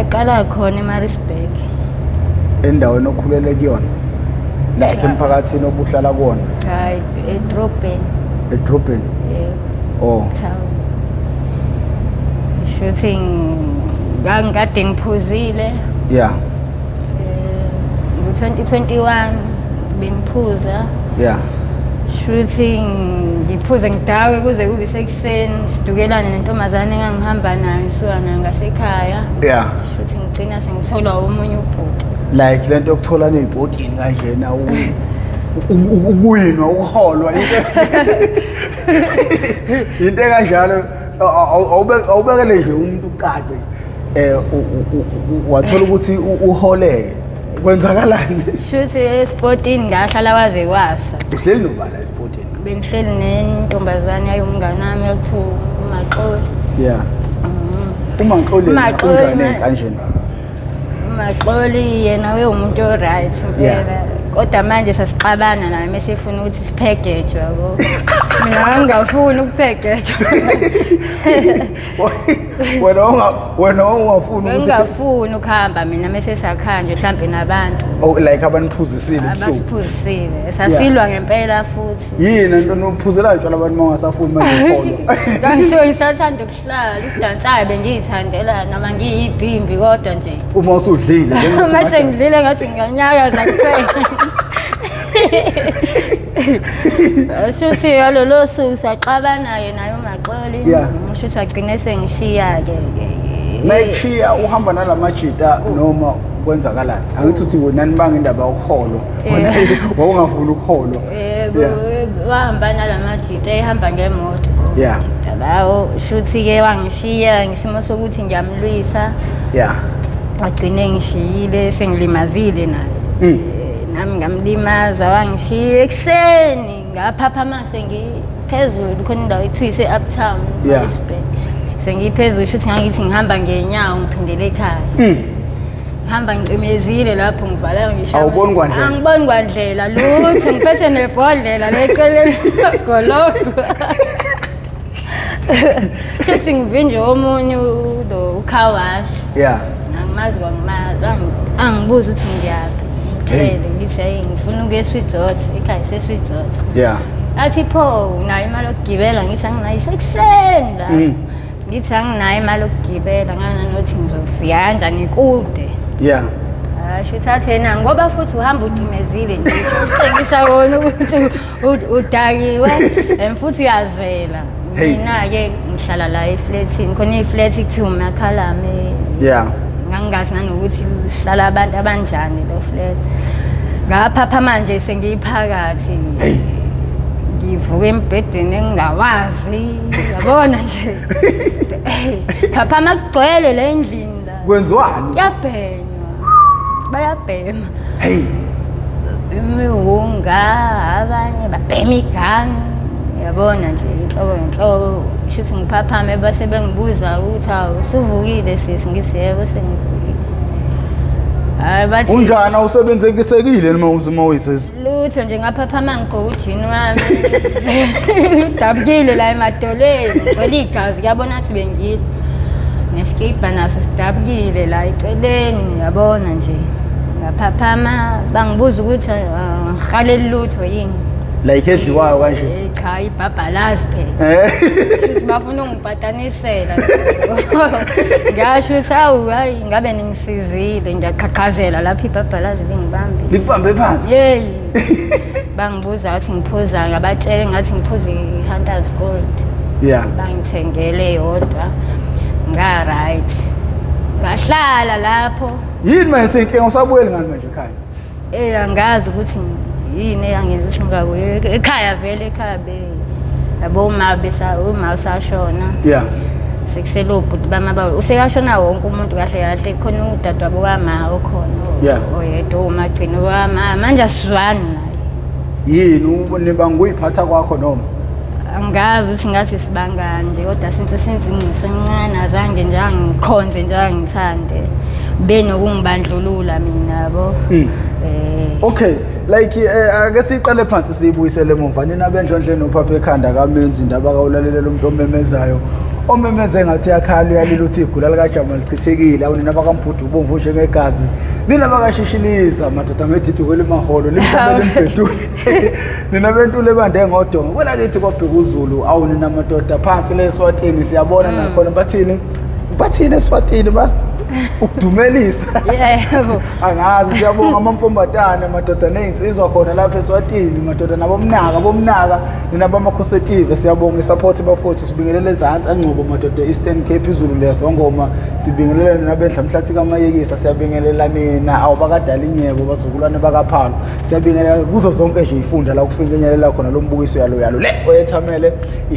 ngaqala khona eMaritzburg. Endaweni okhulele kuyona. Like emphakathini obuhlala kuona. Hayi, edrobheni. Edrobheni. Oh. Shooting ngangikade ngiphuzile. Yeah. 2021 bengiphuza. Yeah. Shooting ngiphuze ngidawe kuze kube sekuseni sidukelane nentombazane engangihamba nayo sona ngasekhaya. Yeah. Shooting ngicina sengithola omunye ubhuti. Like lento yokuthola nezibhotini kanjena ukuyinwa ukuholwa into kanjalo awubekele nje umuntu ucace wathola ukuthi uholeke kwenzakalani Shuthi esportini ngahlala waze kwasa. Uhleli nobala esportini? Bengihleli nentombazane yayumngane wami ekuthiwa uMaxoli. Yeah. uMaxoli kanjani kanjena? uMaxoli yena umuntu oright phela. Kodwa manje sasixabana naye mase efuna ukuthi siphegejwe yabo. Mina ngingafuni ukuphegejwa. Wena ungafuni ukuthi ngingafuni ukuhamba mina mase sakhanje mhlambe nabantu. Oh like abaniphuzisile ebusuku. Abasiphuzisile. Sasilwa ngempela futhi. Yini into nophuzela utshwala abantu mangasafuni manje ukholwa. Ngisuke ngisathanda ukuhlala ukudansayo bengiyithandela noma ngiyibhimbi kodwa nje. Uma usudlile njengoba mase ngidlile ngathi nganyakaza kuphela. Shuthi yalolo suku saxabana yena naye uMaxoli. Shuthi agcine sengishiya ke. Mayishiya uhamba nalamajita noma kwenzakalani? Angithi uthi wena nibanga indaba yokuholo. Wawungafuni ukuholo. Wahamba nalamajita ehamba ngemoto. Yeah. Lawo shuthi ke wangishiya ngisimo sokuthi ngiyamlwisa. Yeah. Agcine ngishiyile sengilimazile naye. Nami ngamlimaza wangishiya ekseni ngaphapha sengiphezulu khona indawo ethise uptown Ngesbhamu. Sengiphezulu shuthi ngangithi ngihamba ngenyawo ngiphindele ekhaya. Ngihamba ngicimezile lapho ngivala ngishaya. Awuboni kwandlela? Angiboni kwandlela lutho ngiphethe nebhodlela leceleni goloko. Shuthi ngivinje omunye lo ukhawash. Yeah. Angimazi kwangimazi angibuza ukuthi ngiyaphi. Ngithi hey ngifuna ukuya eSweetdot ekhaya seSweetdot. Yeah. Athi pho nayo imali yokugibela ngithi anginayo isekuseni la. Ngithi anginayo imali yokugibela ngana nothi ngizofika kanjani kude. Yeah. Shuthathe yena ngoba futhi uhamba ucimezile nje ucengisa wona ukuthi udakiwe futhi uyazela. Mina ke ngihlala la eflatini khona iflat ekuthiwa uMakhalame. Yeah. Ngangazi nanokuthi uhlala abantu abanjani lo flat. Ngaphapha manje sengiyiphakathi. Ngivuka embhedeni engingawazi. Yabona nje. Phapha makugcwele le endlini la. Kwenziwani? Kuyabhenywa. Bayabhema. Hey. Imihunga abanye babhema igani. Yabona nje inhlobo shuthi ngiphaphame base bengibuza ukuthi awu usuvukile sisi ngithi yebo sengivukile. Hayi bathi unjani awusebenzekisekile noma uzima uyisisi? Lutho nje ngaphaphama ngigqoka ujini wami. Dabukile la emadolweni ngcwele igazi kuyabona ukuthi bengile. Neskipa naso sidabukile la eceleni yabona nje. Ngaphaphama bangibuza ukuthi ngihaleli lutho yini. Like edliwayo kanje. Cha ibhabhalazi phela. Futhi bafuna ungibhatanisela. Ngasho ukuthi awu hayi ngabe ningisizile ngiyaqhaqhazela lapha ibhabhalazi lingibambi. Likubambe phansi. Yey. Bangibuza ukuthi ngiphuza ngabatshela ngathi ngiphuza iHunters Gold. Yeah. Bangithengele yodwa. Nga right. Ngahlala lapho. Yini manje inkinga usabuyela ngani manje ekhaya? Angazi ukuthi yini eyangenza ukuthi ngingabuye ekhaya vele ekhaya yabo uma usashona. Yeah. Sekusele ubhuti bama usekashona wonke umuntu kahle kahle khona udadwabo wama okhona. Yeah. Oyedwa umagcino wama manje asizwani naye. Yini ubone banguyiphatha kwakho noma? Angazi ukuthi ngathi sibangani nje kodwa since ngisemncane azange nje angikhonze nje angithande. Benokungibandlulula mina yabo. Okay, like ake siqale phansi siyibuyisele emuva nina bendlondle nophapha ekhanda kamenzi indaba kawulalela umuntu omemezayo omemeze ngathi yakhala uyalila uthi igula likaJama lichithekile awunina bakampudu ubomvu nje ngegazi nina bakashishiliza madoda ngedidi kwelimaholo limhlabele imbedule nina bentule bande ngodonga kwela kithi kwabheka uZulu awunina madoda phansi leSwatini siyabona nakhona bathini eSwatini bas ukudumelisa yebo angazi siyabonga amamfombatane madoda nezinsizwa khona lapha eSwatini madoda bomnaka nina bamakhosetive siyabonga isupport bafowethu sibingelele ezantsi angcobo madoda Eastern Cape iZulu lezongoma sibingelele nabendla mhlathi kamayekisa siyabingelela nina awubakadala inyebo bazukulwane bakaPhalo siyabingelela kuzo zonke nje ifunda la kufinyelela khona lo mbukiso yalo le oyethamele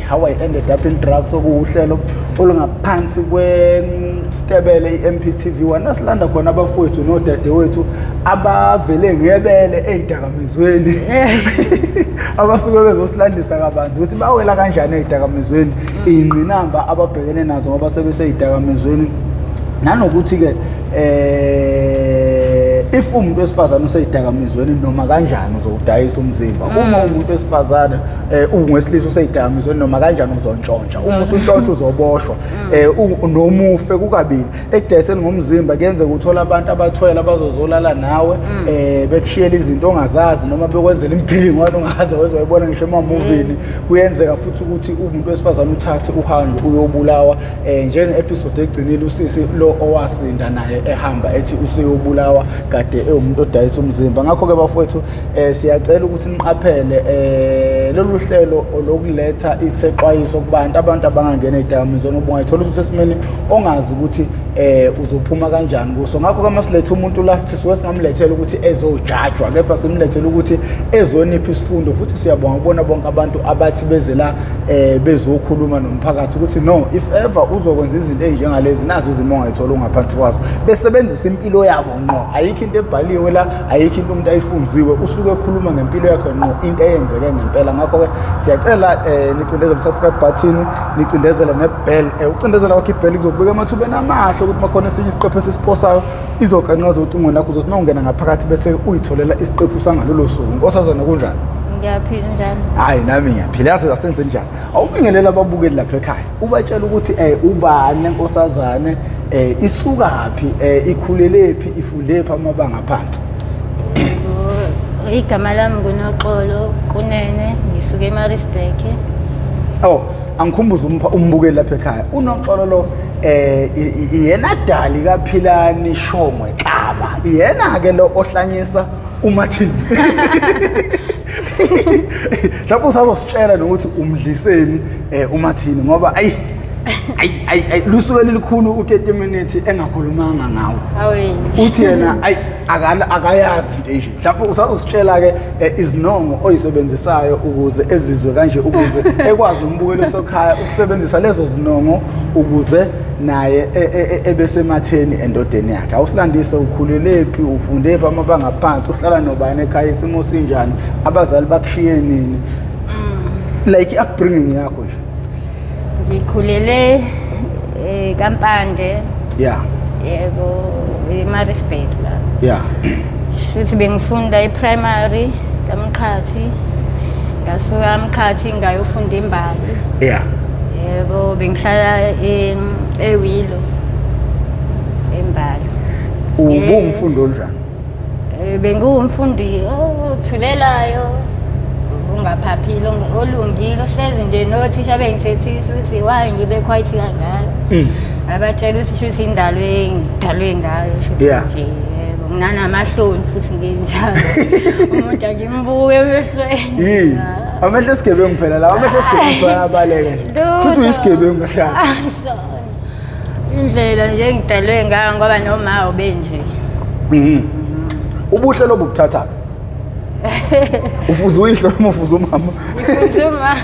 how I ended up in drugs okuhlelo olungaphansi kwestebele Mp TV1 nasilanda khona abafowethu nodadewethu abavele ngebele ezidakamizweni abasuke bezosilandisa kabanzi ukuthi bawela kanjani ezidakamizweni ingqinamba ababhekene nazo ngoba sebesezidakamizweni nanokuthi ke if umuntu wesifazana useyidakamizweni noma kanjani uzowudayisa umzimba uma umuntu wesifazana ungesilisa useyidakamizweni noma kanjani uzontshontsha uma usuntshontsha uzoboshwa nomufe kukabili ekudayiseni ngomzimba kuyenze ukuthola abantu abathwele abazozolala nawe bekushiyela izinto ongazazi noma bekwenzela impilingwane ongaze wezwayibona ngisho ema-movini kuyenzeka futhi ukuthi umuntu wesifazana uthathe uhambe uyobulawa njenge-episode egcinile usisi lo owasinda naye ehamba ethi useyobulawa kade umuntu odayisa umzimba ngakho-ke bafowethu siyacela ukuthi niqaphele lolu hlelo lokuletha isexwayiso kubantu abantu abangangena ezidakamizweni ubungayithola ukuthi sesimeni ongazi ukuthi uzophuma kanjani kuso ngakho-ke masilethe umuntu la sisuke singamlethela ukuthi ezojajwa kepha simlethele ukuthi ezonipha isifundo futhi siyabonga ukubona bonke abantu abathi beze la bezokhuluma nomphakathi ukuthi no if ever uzokwenza izinto ezinjengalezi nazi izimo ongayithola ungaphansi kwazo besebenzisa impilo yabo no ayikho into ebhaliwe la ayikho into umuntu ayifunziwe usuke ekhuluma ngempilo yakhe no into eyenzeke ngempela ngakho-ke siyacela nicindezele subscribe button nicindezele nebell ucindezela wakho ibell kuzobeka emathubeni amahle ukuthi makhona esinye isiqephu esisiposayo izoqanqaza ucingweni lakho uzothi mawungena ngaphakathi bese uyitholela isiqephu sangalolo suku nkosazana kunjani ngiyaphila njani hayi nami ngiyaphila yazi asenze njani awubingelela ababukeli lapha ekhaya ubatshela ukuthi ubani lenkosazane isukaphi ikhulelephi ifunlephi amabanga phansi igama lami nguNoxolo Kunene ngisuke eMaritzburg angikhumbuza umbukeli lapha ekhaya uNoxolo lo yena dali kaPhilani Shongwe Xaba yena ke lo ohlanyisa uMathini lapho usazositshela nokuthi umdliseni uMathini ngoba ayi lusuke lilikhulu u30 minutes engakhulumanga ngawo uthi yena akayazi nje mhlawumbe usazositshela ke izinongo oyisebenzisayo ukuze ezizwe kanje ukuze ekwazi umbukelo sokhaya ukusebenzisa lezo zinongo ukuze naye ebesematheni endodeni yakhe awusilandise ukhulelephi ufundephi amabanga phansi uhlala nobani ekhaya isimo sinjani abazali bakushiye nini like upbringing yakho nje ngikhulele kaMpande yebo eMaritzburg la shuthi bengifunda eprimary kaMqhathi ngasuka eMqhathi ngayofunda imbali yebo bengihlala eWilo embali ubungumfundo njani bengumfundi othulelayo ungaphaphile olungile hlezi nje nothisha bengithethisa ukuthi why ngibe quite kangaka abatshela ukuthi shuthi indalwe ngidalwe ngayo shuthi nje yebo nginanamahloni futhi nginjalo umuntu angimbuke emehlweni amehlo esigebengu phela lawo amehlo esigebengu ayabaleka nje futhi uyisigebengu ngahlala indlela nje ngidalwe ngayo ngoba noma ubenje ubuhle lobukuthatha ufuza uyihlo noma ufuza umama ufuzuma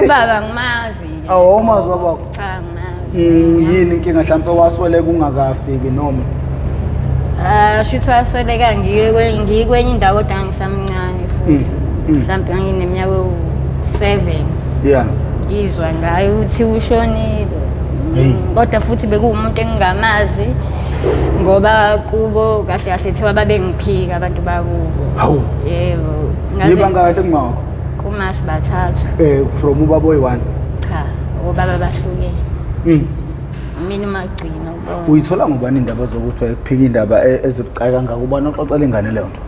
ubaba ngimazi umazi babakho cha ngimazi yini inkinga mhlawumbe waswele kungakafiki noma shuthi wasweleka ngikwenye indawo kodwa ngisamncane futhi mhlawumbe ngineminyaka ewu7 ngizwa ngayo ukuthi ushonile kodwa futhi bekuwumuntu engingamazi ngoba kubo kahle kahle thiwa babengiphika abantu bakubo yebo ngaze ngibangaka ngakho kumasi bathathu from ubaba oyi1 obaba bahlukene. Mina umagcina ubona. Uyithola ngobani indaba zokuthi wayephika indaba ezibucayi kangaka ubani oxoxela ingane leyo nto?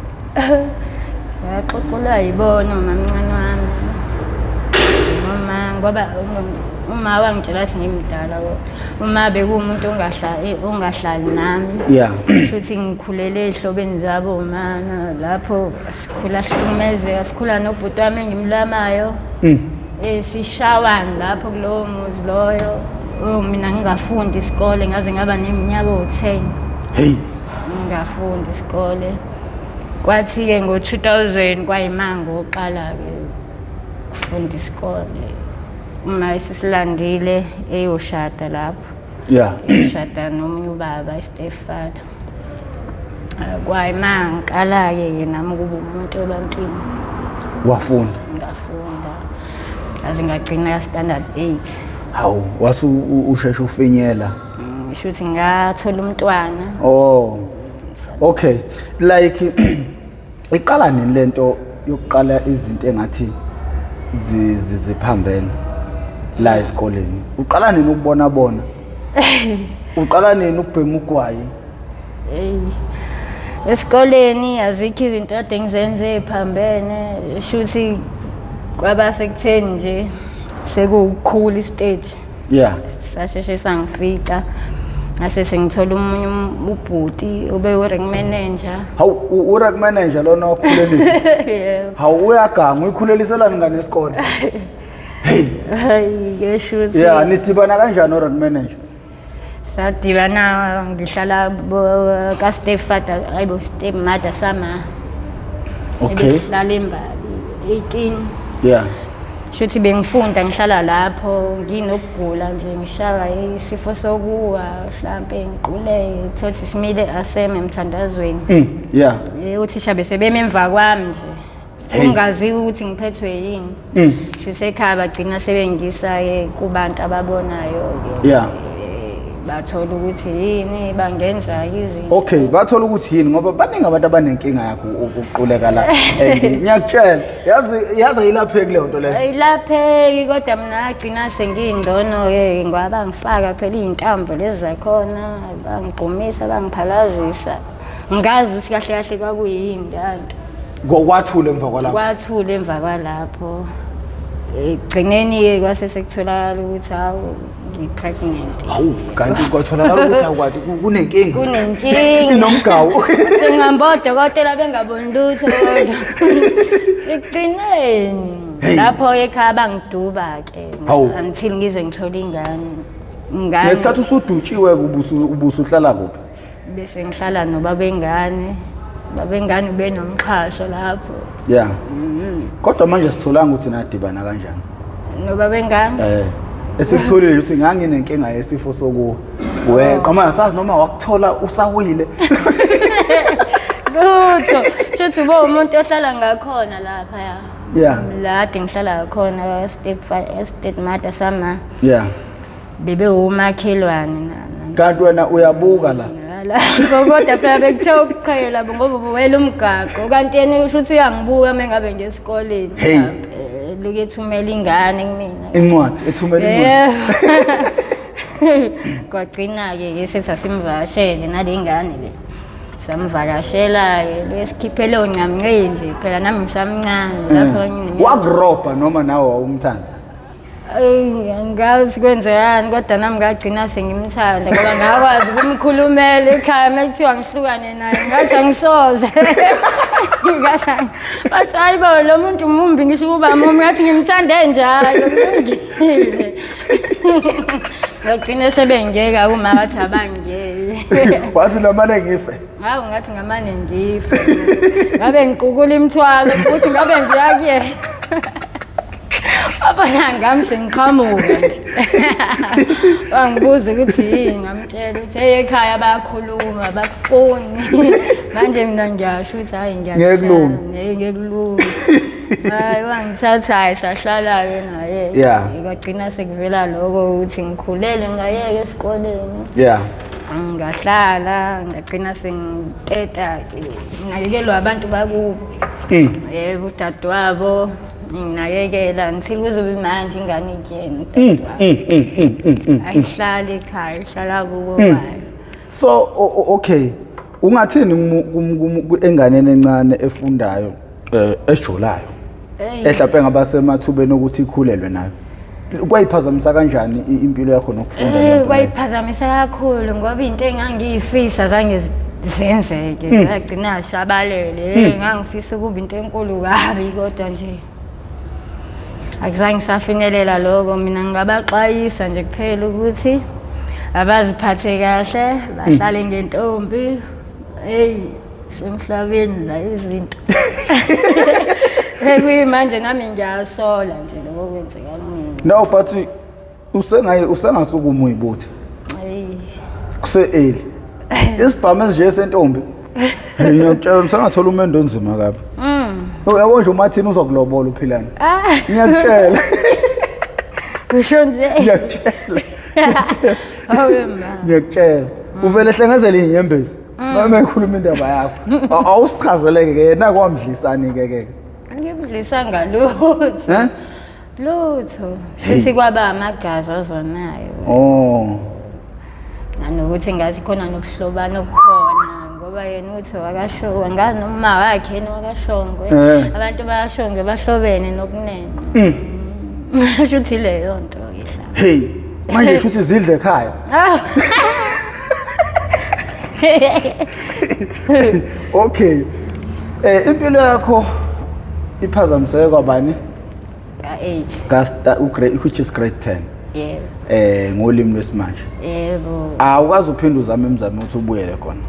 Yaxoxelwa yibona umamncane wami. Mama ngoba uma wangitshela singimdala uma bekumuntu ongahlali nami. Yeah. Shuthi ngikhulele ehlobeni zabo mana lapho sikhula hlukumezeka sikhula nobhuti wami engimlamayo. Sishawani lapho kulowo muzi loyo. Mina ngingafundi isikole ngaze ngaba neminyaka o10. Hey. Ngingafundi isikole. Kwathi ke ngo2000 kwayimanga oqala ke ukufunda isikole. Uma sisilandile eyoshada lapho. Yeah. Eshada nomunye ubaba stepfather. Kwayimanga ngiqala ke nami kuba umuntu ebantwini. Wafunda? Ngafunda. Aze ngagcina standard 8. Hawu, wase usheshe ufinyela. Shuthi ngathola umntwana. Oh. Okay. Like iqala nini lento yokuqala izinto engathi ziphambene la esikoleni? Uqala nini ukubona bona? Uqala nini ukubhema ugwayi? Esikoleni azikho izinto ade ngizenze eziphambene. Shuthi kwaba sekutheni nje sekukhulu istage. Yeah. Sasheshe sangifica. Ngase sengithola umunye ubhuti ube u-rank manager. Hawu u-rank manager lona okhulelisa? Yebo. Hawu uyaganga uyikhuleliselani ngane esikole? Hey. Hayi ke shuthi. Yeah, nidibana kanjani o-rank manager? Sadibana ngihlala ka stepfather ayibo stepmother sama. Okay. Sihlala embali 18. Yeah. Shuthi bengifunda ngihlala lapho nginokugula nje ngishawa isifo sokuwa mhlambe ngiquleke thothi simile aseme emthandazweni. Yeah. Uthisha bese bememva kwami nje. Ungazi ukuthi ngiphethwe yini. Shuthi ekhaya bagcina sebengisa kubantu ababonayo ke. Yeah. Bathola ukuthi yini bangenza izinto. Okay, bathola ukuthi yini ngoba baningi abantu abanenkinga yakho ukuquleka la. Ngiyakutshela, yazi ayilapheki leyo nto leyo. Ayilapheki kodwa mina agcina sengingcono ke ngoba ngifaka phela izintambo lezi zakhona, bangiqhumisa, bangiphalazisa. Ngazi ukuthi kahle kahle kwakuyini kanti. Kwathula emva kwalapho. Kwathula emva kwalapho. Egcineni ke kwase sekutholakala ukuthi hawu ngipregnant. Hawu kanti kwatholakala ukuthi akwadi kunenkinga. Kunenkinga. Inomgawu. Sengihamba odokotela bengaboni lutho kodwa. Egcineni. Lapho ekhaya bangiduba ke. Until ngize ngithola ingane. Ngesikhathi usudutshiwe ubuso uhlala kuphi? Bese ngihlala nobaba engane. Baba engane benomxhaso lapho. Yeah. Kodwa manje sitholanga ukuthi nadibana kanjani? Nobaba engane. Esikutholile ukuthi nganginenkinga yesifo sokuwa. Weqa manje sazi noma wakuthola usawile. Lutho, shuthi bo umuntu ohlala ngakhona lapha ya. Yeah. La ade ngihlala ngakhona stepmother sama. Yeah. Bebe umakhelwane Kanti wena uyabuka la. Kodwa phela bekuthiwa ukuqhela ngoba buwela umgaqo kanti yena usho ukuthi uyangibuka mengabe ngesikoleni loku ethumela ingane kumina incwadi ethumela incwadi kwagcina ke sethi asimvakashele nalengane le samvakashela lesikhiphele oncamncane nje phela nami ngisamncane lapho wakuroba noma nawe wawumthanda? Angazi kwenzekani kodwa nami ngagcina sengimthanda ngoba ngakwazi ukumkhulumela ekhaya mekuthiwa ngihlukane naye ngathi angisoze. Bathi hayibo lo muntu mumbi ngisho ukuba mumi ngathi ngimthande njalo ngingile. Ngagcina sebengeka uma bathi abangeke. Wathi nomane ngife. Hawu ngathi ngamane ngife. Ngabe ngiqukula imithwalo futhi ngabe ngiyakuyela. Abana ngami sengiqhamuka nje. Bangibuza ukuthi yini ngamtshela ukuthi ekhaya bayakhuluma bakufoni. Manje mina ngiyasho ukuthi hayi ngiyakhuluma. Ngiyakhuluma. Hayi wangithatha sahlala ke naye. Yeah. Ngagcina sekuvela lokho ukuthi ngikhulele ngayeke esikoleni. Yeah. Ngahlala ngagcina sengiteta ke. Ngalekelwa abantu bakubo. Yebo udadewabo nginakekela ngithile kuzobe manje ingane ikuyena ayihlali ekhaya ihlala kubo bayo. So okay, ungathini enganeni encane efundayo ejolayo ehlaphe ngabasemathubeni ukuthi ikhulelwe nayo kwayiphazamisa kanjani impilo yakho nokufunda? Kwayiphazamisa kakhulu ngoba into engangiyifisa zange zenzeke, ngagcina shabalele. Ngangifisa ukuba into enkulu kabi kodwa nje akuzange safinyelela lokho. Mina ngingabaxwayisa nje kuphela ukuthi abaziphathe kahle, bahlale ngentombi. Semhlabeni la izinto manje nami ngiyasola nje lokho kwenzeka kimi. No, but usengasuka umuyibuthe kuse-eli isibhamu esinje sentombi. Ngiyakutshela usangathola umendo onzima kabi. Uyabona nje uMathini uzokulobola uphilana. Ngiyakutshela. Kusho nje. Ngiyakutshela. Hawe ma. Ngiyakutshela. Uvele hlengezele inyembezi. Mama ekhuluma indaba yakho. Awusichazeleke ke yena kwamdlisani ke. Ngimdlisa ngalutho. Lutho. Sithi kwaba amagazi azonayo. Nanokuthi ngathi khona nobuhlobano obukhona ngoba yena uthi wakasho angazi noma wakhe yena wakashongwe. Abantu bayashonge bahlobene nokunene. Shuthi leyo nto ihla. Hey, manje shuthi zidle ekhaya. Okay. Impilo yakho iphazamiseke kwabani? Ka-8. Which is grade 10. Yebo. Ngolimi lwesimanje. Yebo. Awukazi uphinda uzame emizamo ukuthi ubuyele khona.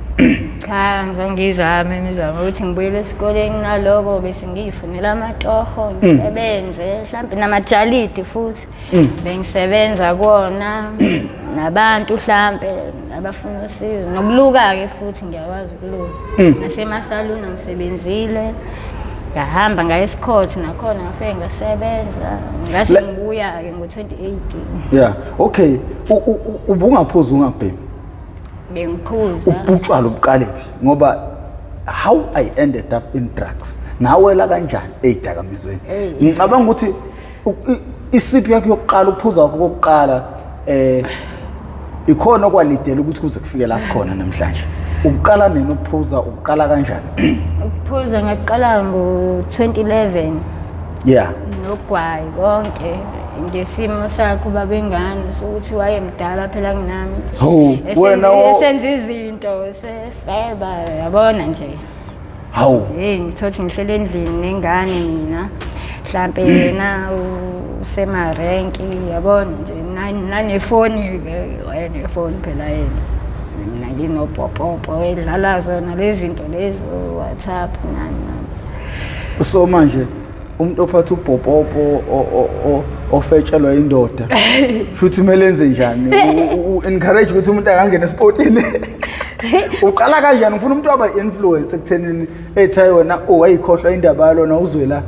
Cha, ngizame imizamo ukuthi ngibuyele esikoleni naloko bese ngiyifunela amatoho, ngisebenze, mhlawumbe namajalidi futhi. Bengisebenza kuona nabantu mhlawumbe abafuna usizo nokuluka ke futhi ngiyakwazi ukuluka. Nasemasaluni ngisebenzile. Ngahamba ngaya eScourt nakhona ngafike ngasebenza ngase ngibuya ke ngo-2018. Yeah, okay. Ubungaphuza ungabhemi? Bengiphuza. Ubutshwala ubuqalephi ngoba how I ended up in drugs. Ngawela kanjani ezidakamizweni? Ngicabanga ukuthi isiphi yakho yokuqala uphuza wakho kokuqala ikhona okwalidela ukuthi kuze kufike la sikhona namhlanje. Uqala nini ukuphuza? Uqala kanjani? Ukuphuza ngaqala ngo-2011. Yeah. Nogwayi konke ngesimo sakho babengane sokuthi wayemdala phela kunami. Wena esenza izinto sefeba yabona nje. Ngithothi ngihlele endlini nengane mina. Mhlambe yena usemarenki yabona nje nanefoni ke wayenefoni phela yena. Mina nginopopopo edlala zona lezi zinto lezo WhatsApp nani. So manje umuntu ophatha upopopo ofetshelwa indoda futhi kumele enze njani? Encourage ukuthi umuntu angangena esportini. Uqala kanjani? Ngifuna umuntu waba influence ekuthenini ethi yona wayikhohlwa indaba yalo na uzwela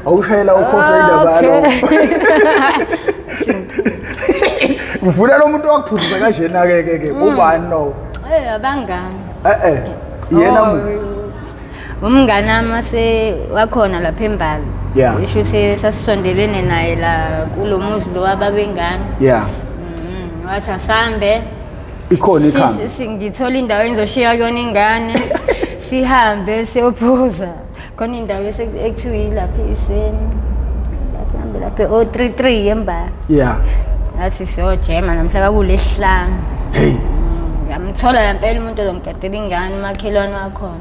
awushayela ukhohlwa indaba yalo. Ngifuna lo muntu wakuphuthisa kanjena ke ubani no? Abangani. Yena umngane amase wakhona lapha eMbali. Yeah. Isho ukuthi sasisondelene naye la kulomuzi lo wababengane. Yeah. Wathi asambe ikhona ikhamba. Ngithola indawo engizoshiya kuyona ingane. Sihambe siyophuza. Khona indawo ekuthiwa lapha iseni. Lapha O33 eMbali. Yeah. Athi siyojema namhla kulesihlanu. Ngamthola impela umuntu ozongigadela ingane umakhelwane wakhona.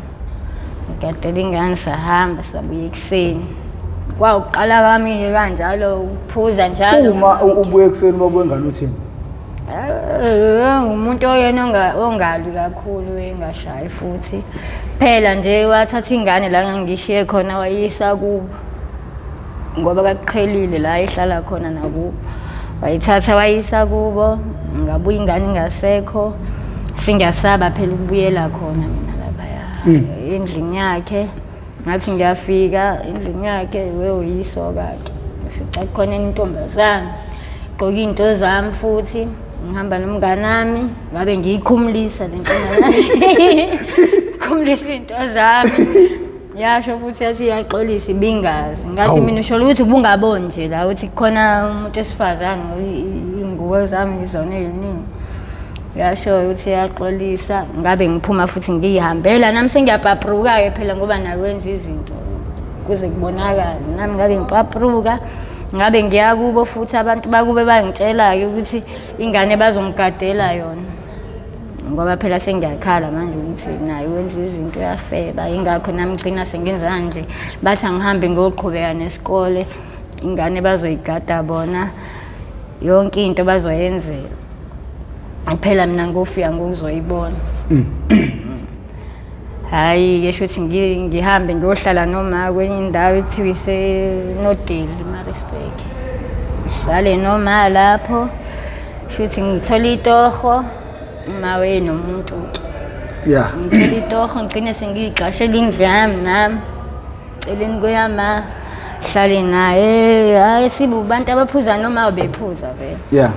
Ngigadela ingane sahamba sabuya ekuseni. Kwaqala kwami kanjalo ukuphuza njalo. Uma ubuye ekuseni babuye ngane uthini? Umuntu oyena ongalwi kakhulu engashayi futhi. Phela nje wathatha ingane la ngangishiye khona wayisa kubo. Ngoba kaqhelile la ehlala khona nakubo. Wayithatha wayisa kubo, ngabuya ingane ingasekho. Singiyasaba phela ukubuyela khona mina lapha endlini yakhe. Ngathi ngiyafika endlini yakhe uyisoka ke. Ngifica khona intombazana. Gqoka into zami futhi ngihamba nomngane nami ngabe ngiyikhumulisa le ntombazana. Khumulisa into zami. yasho futhi yathi yaxolisa ibingazi ngathi mina usho ukuthi ubungaboni nje la uthi khona umuntu esifazane ingubo zami izona eziningi yasho ukuthi yaxolisa ngabe ngiphuma futhi ngiyihambela nami sengiyapapruka phela ngoba nawenza izinto kuze kubonakala nami ngabe ngipapruka ngabe ngiya kubo futhi abantu bakube bangitshela ukuthi ingane bazongigadela yona ngoba phela sengiyakhala manje ukuthi naye wenza izinto yafeba ingakho nami ngcina sengenza kanje bathi angihambe ngoqhubeka nesikole ingane bazoyigada bona yonke into bazoyenzela phela mina ngofika ngokuzoyibona hayi yesho ukuthi ngihambe ngiyohlala noma kwenye indawo ethiwa iseNodeli eMaritzburg ngihlale noma lapho futhi ngithola itoho mawe nomuntu yeah ngithola itoho ngcine sengiyiqashela indlu yami nami celeni kuyama hlale naye hayi sibu bantu abaphuza noma bephuza vele yeah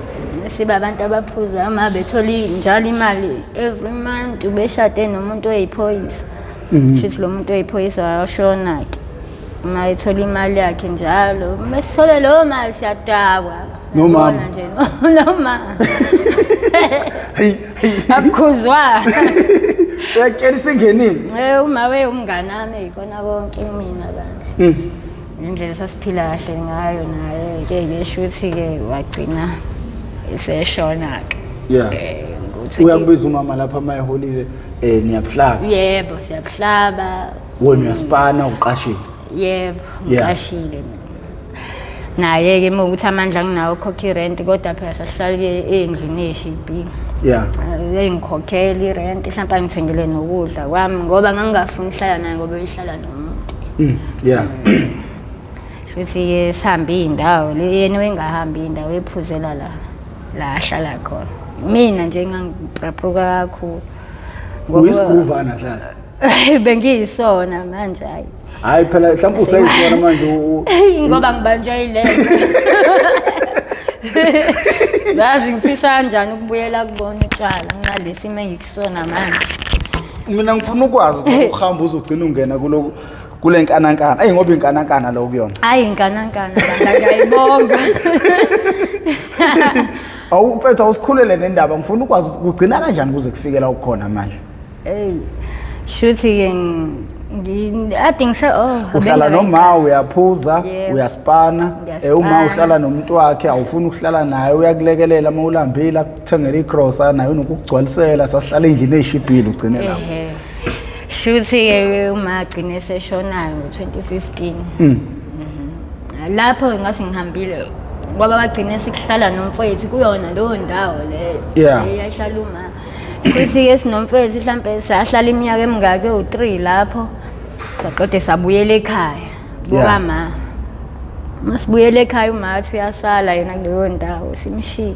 siba abantu abaphuza ama bethola njalo imali every month ubeshade nomuntu oyiphoyisa futhi lo muntu oyiphoyisa washona ke uma ethola imali yakhe njalo mesithole lo mali siyadakwa noma nje noma akuzwa uyakelisa ingenini uma we umngane nami ikona konke mina bani indlela sasiphila kahle ngayo naye ke ngisho ukuthi ke wagcina iseshona ke yeah uyakubiza umama lapha mayiholile niyabuhlaba yebo siyabuhlaba wena uyaspana uqashile yebo ngiqashile naye ke ukuthi amandla nginawo khokhi rent kodwa phela sahlala endlini eshibhi yeah engikhokhela irent mhlawumbe ngithengele nokudla kwami ngoba ngangingafuni ukuhlala naye ngoba uyihlala nomuntu yeah futhi sihambe indawo le yena wengahambi indawo ephuzela la ahlala khona mina nje ngangiprapruka kakhulu uyisiguvana hlala bengiyisona manje hayi phela mhlawumbe usayisona manje ngoba ngibanjwe yilento zazi ngifisa kanjani ukubuyela kubona utshwala ngalesi mengikusona manje mina ngifuna ukwazi ukuhamba uzogcina ungena kule nkanankana ngoba inkanankana lo kuyona hayi inkanankana ngiyayibonga mfethu awusikhulele nendaba ngifuna ukwazi ukugcina kanjani kuze kufikela ukukhona manje shuthi ke uhlala noma uyaphuza uyaspana uma uhlala nomuntu wakhe awufuni ukuhlala naye uyakulekelela uma ulambile akuthengela igrosa naye unokugcwalisela sasihlala endlini eshibhile ugcine lapho shuthi ke uma agcine seshonayo ngo2015 lapho ngase ngihambile ngoba bagcine sihlala nomfowethu kuyona leyo ndawo leyo eyahlala uma futhi ke sinomfowethu mhlambe sahlala iminyaka emingaka u3 lapho saqede sabuyela ekhaya ngokama masibuyela ekhaya umathi uyasala yena kuleyo ndawo simshiye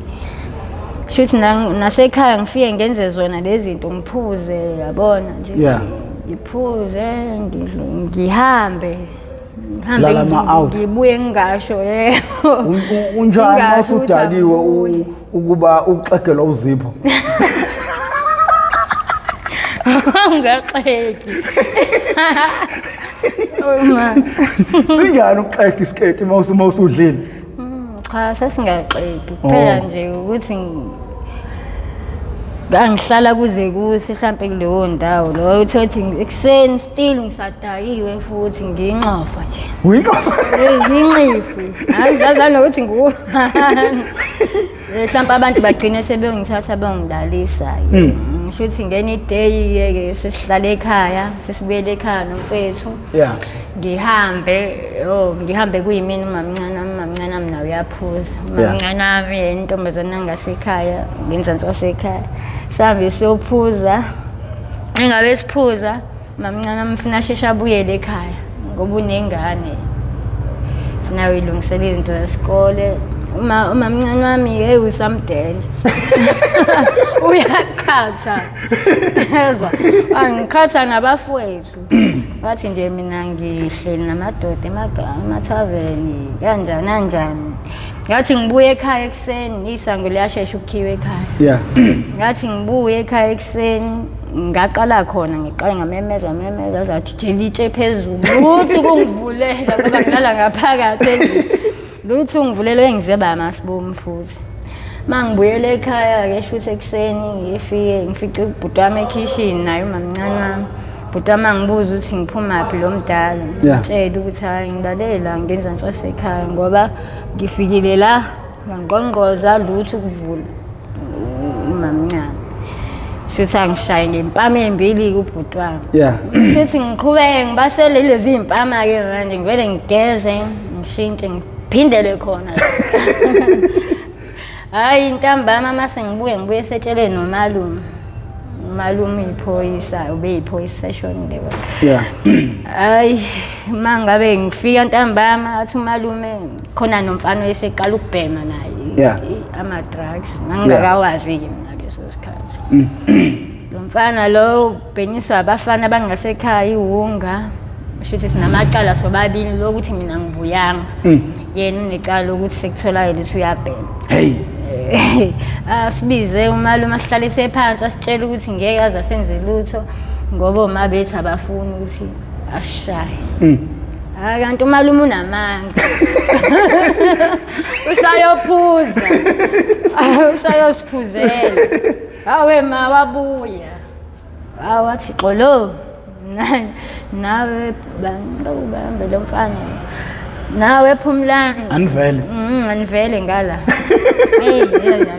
shuthi nasekhaya ngifike ngenze zona lezi zinto ngiphuze yabona nje ngiphuze ngihambe ngibuye ngisho unjani mawusudaliwe ukuba uxegelwa uzipho ngaqeki singani ukuxega isiketi mawusudlile cha sasingaqeki phela nje ukuthi ngihlala kuze mhlambe kuleyo ndawo lo uthi ekseni still ngisadayiwe futhi nginqofa nje uyinqofa nginqifi azaza nokuthi mhlambe abantu bagcine sebengithatha bengidlalisa ngisho ukuthi ngene iday ke sesihlala ekhaya sesibuyele ekhaya nomfethu ngihambe kuyimini umamncane mina uyaphuza umamncane intombazana ngasekhaya ngenzansi wasekhaya sihambe siyophuza engabe siphuza umamncane amfuna shesha abuyele ekhaya ngoba unengane funa uyilungisela izinto zesikole umamncane wami usamdende uyakhatha ezwa angikhatha nabafowethu bathi nje mina ngihleli namadoda emathaveni kanjani ngathi ngibuye ekhaya ekseni isango liyashesha ukukhiwa ekhaya ngathi ngibuye ekhaya ekseni ngaqala khona ngiqale ngamemeza azathi jelitshe phezulu ukuthi kungivulela ngoba ngilala ngaphakathi endlini luthi ungivulele engiziba amasibomu futhi mangibuyele ekhaya ke shuthi ekseni ngifice ubhuti wami ekitchen naye umamncane wami ubhuti wami angibuza ukuthi ngiphumaphi lo mdala ngitshela ukuthi hayi ngilalela ngenza ntshose ekhaya ngoba ngifikile la ngangqongqoza lutho ukuvula umamncane shuthi angishaye ngempama embili kubhuti wami shuthi ngiqhubeke ngibasele lezi impama ke manje ngivele ngigeze ngishintshe ngiphindele khona hayi intambama mase ngibuye setshele nomalume iphoyisa ube iphoyisa seshonile hayi mangabe ngifika ntambama athi umalume khona nomfana weseqala ukubhema naye ama drugs ngingakawazi ke mina leso sikhathi lo mfana lo ubhenyiswa abafana bangasekhaya iwunga shuthi sinamacala sobabili lokuthi mina ngibuyanga yena unecala ukuthi sekutholayo ukuthi uyabhema asibize umalume asihlalise phansi asitshela ukuthi ngeke aze asenze lutho ngoba oma bethi abafuni ukuthi ashaye kanti umalume unamanga usayosiphuzela hawe ma wabuya wathi xolo nawe bambe lo mfana nawe Phumlani anivele ngala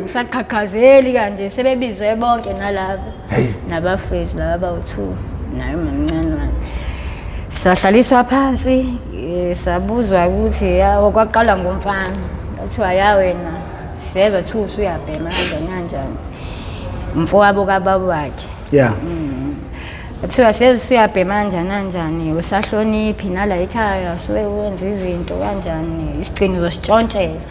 ngisaqhaqhazeli kanje sebebizwe bonke nalabo nabafezi laba bawu2 naye mamncane wami sahlaliswa phansi sabuzwa ukuthi yawo kwaqala ngomfana athiwa ya wena sezwe thi usuyabhema kanjani umfowabo kababa wakhe athiwa sezusuyabhema kanjani usahloniphi nala ekhaya wenza izinto kanjani isigcino zositshontshela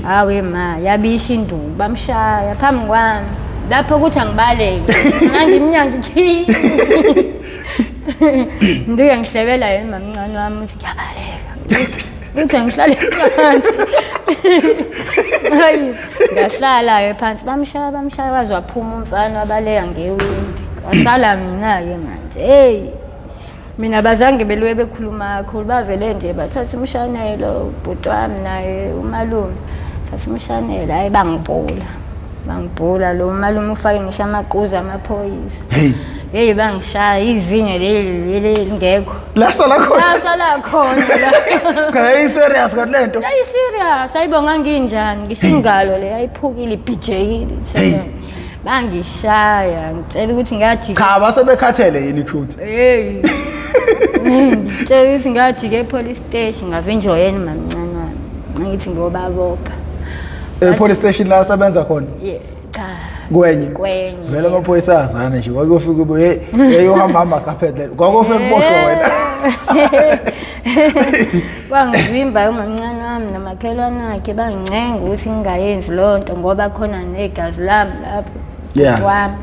hawe ma yabisha induku bamshaya phambi kwami lapho ukuthi angibaleke manje iminyaka ithi ndike ngihlebela yena mamncane wami uthi ngiyabaleka uthi ngihlale phansi hayi ngahlala phansi bamshaya waphuma umfana wabaleka ngewindi asala mina ke manje mina bazange belwe bekhuluma kakhulu bavele nje bathatha umshanelo ubhuti wami naye umalume thatha umshanelo hayi bangibhula lo malume ufake ngisho amaquza amaphoyisa bangishaya izinyo leli ngekho lasala khona cha serious kanlento serious ayibonga nginjani ngisingalo le ayiphukile ibhijekile bangishaya ngitshela ukuthi ngajika cha basebekhathele yini kushuthi ngitshela ukuthi ngajika epolice station ngavenjoyeni mamncane wami ngithi ngiyobabopha police station la sebenza khona cha kwenye vele amaphoyisa azana nje kwakufika ube yohamba carpet kwakufika kuboshwa wena bangivimba umamncane wami namakhelwane akhe bangincenga ukuthi ngingayenzi lonto ngoba khona negazi lami lapho wami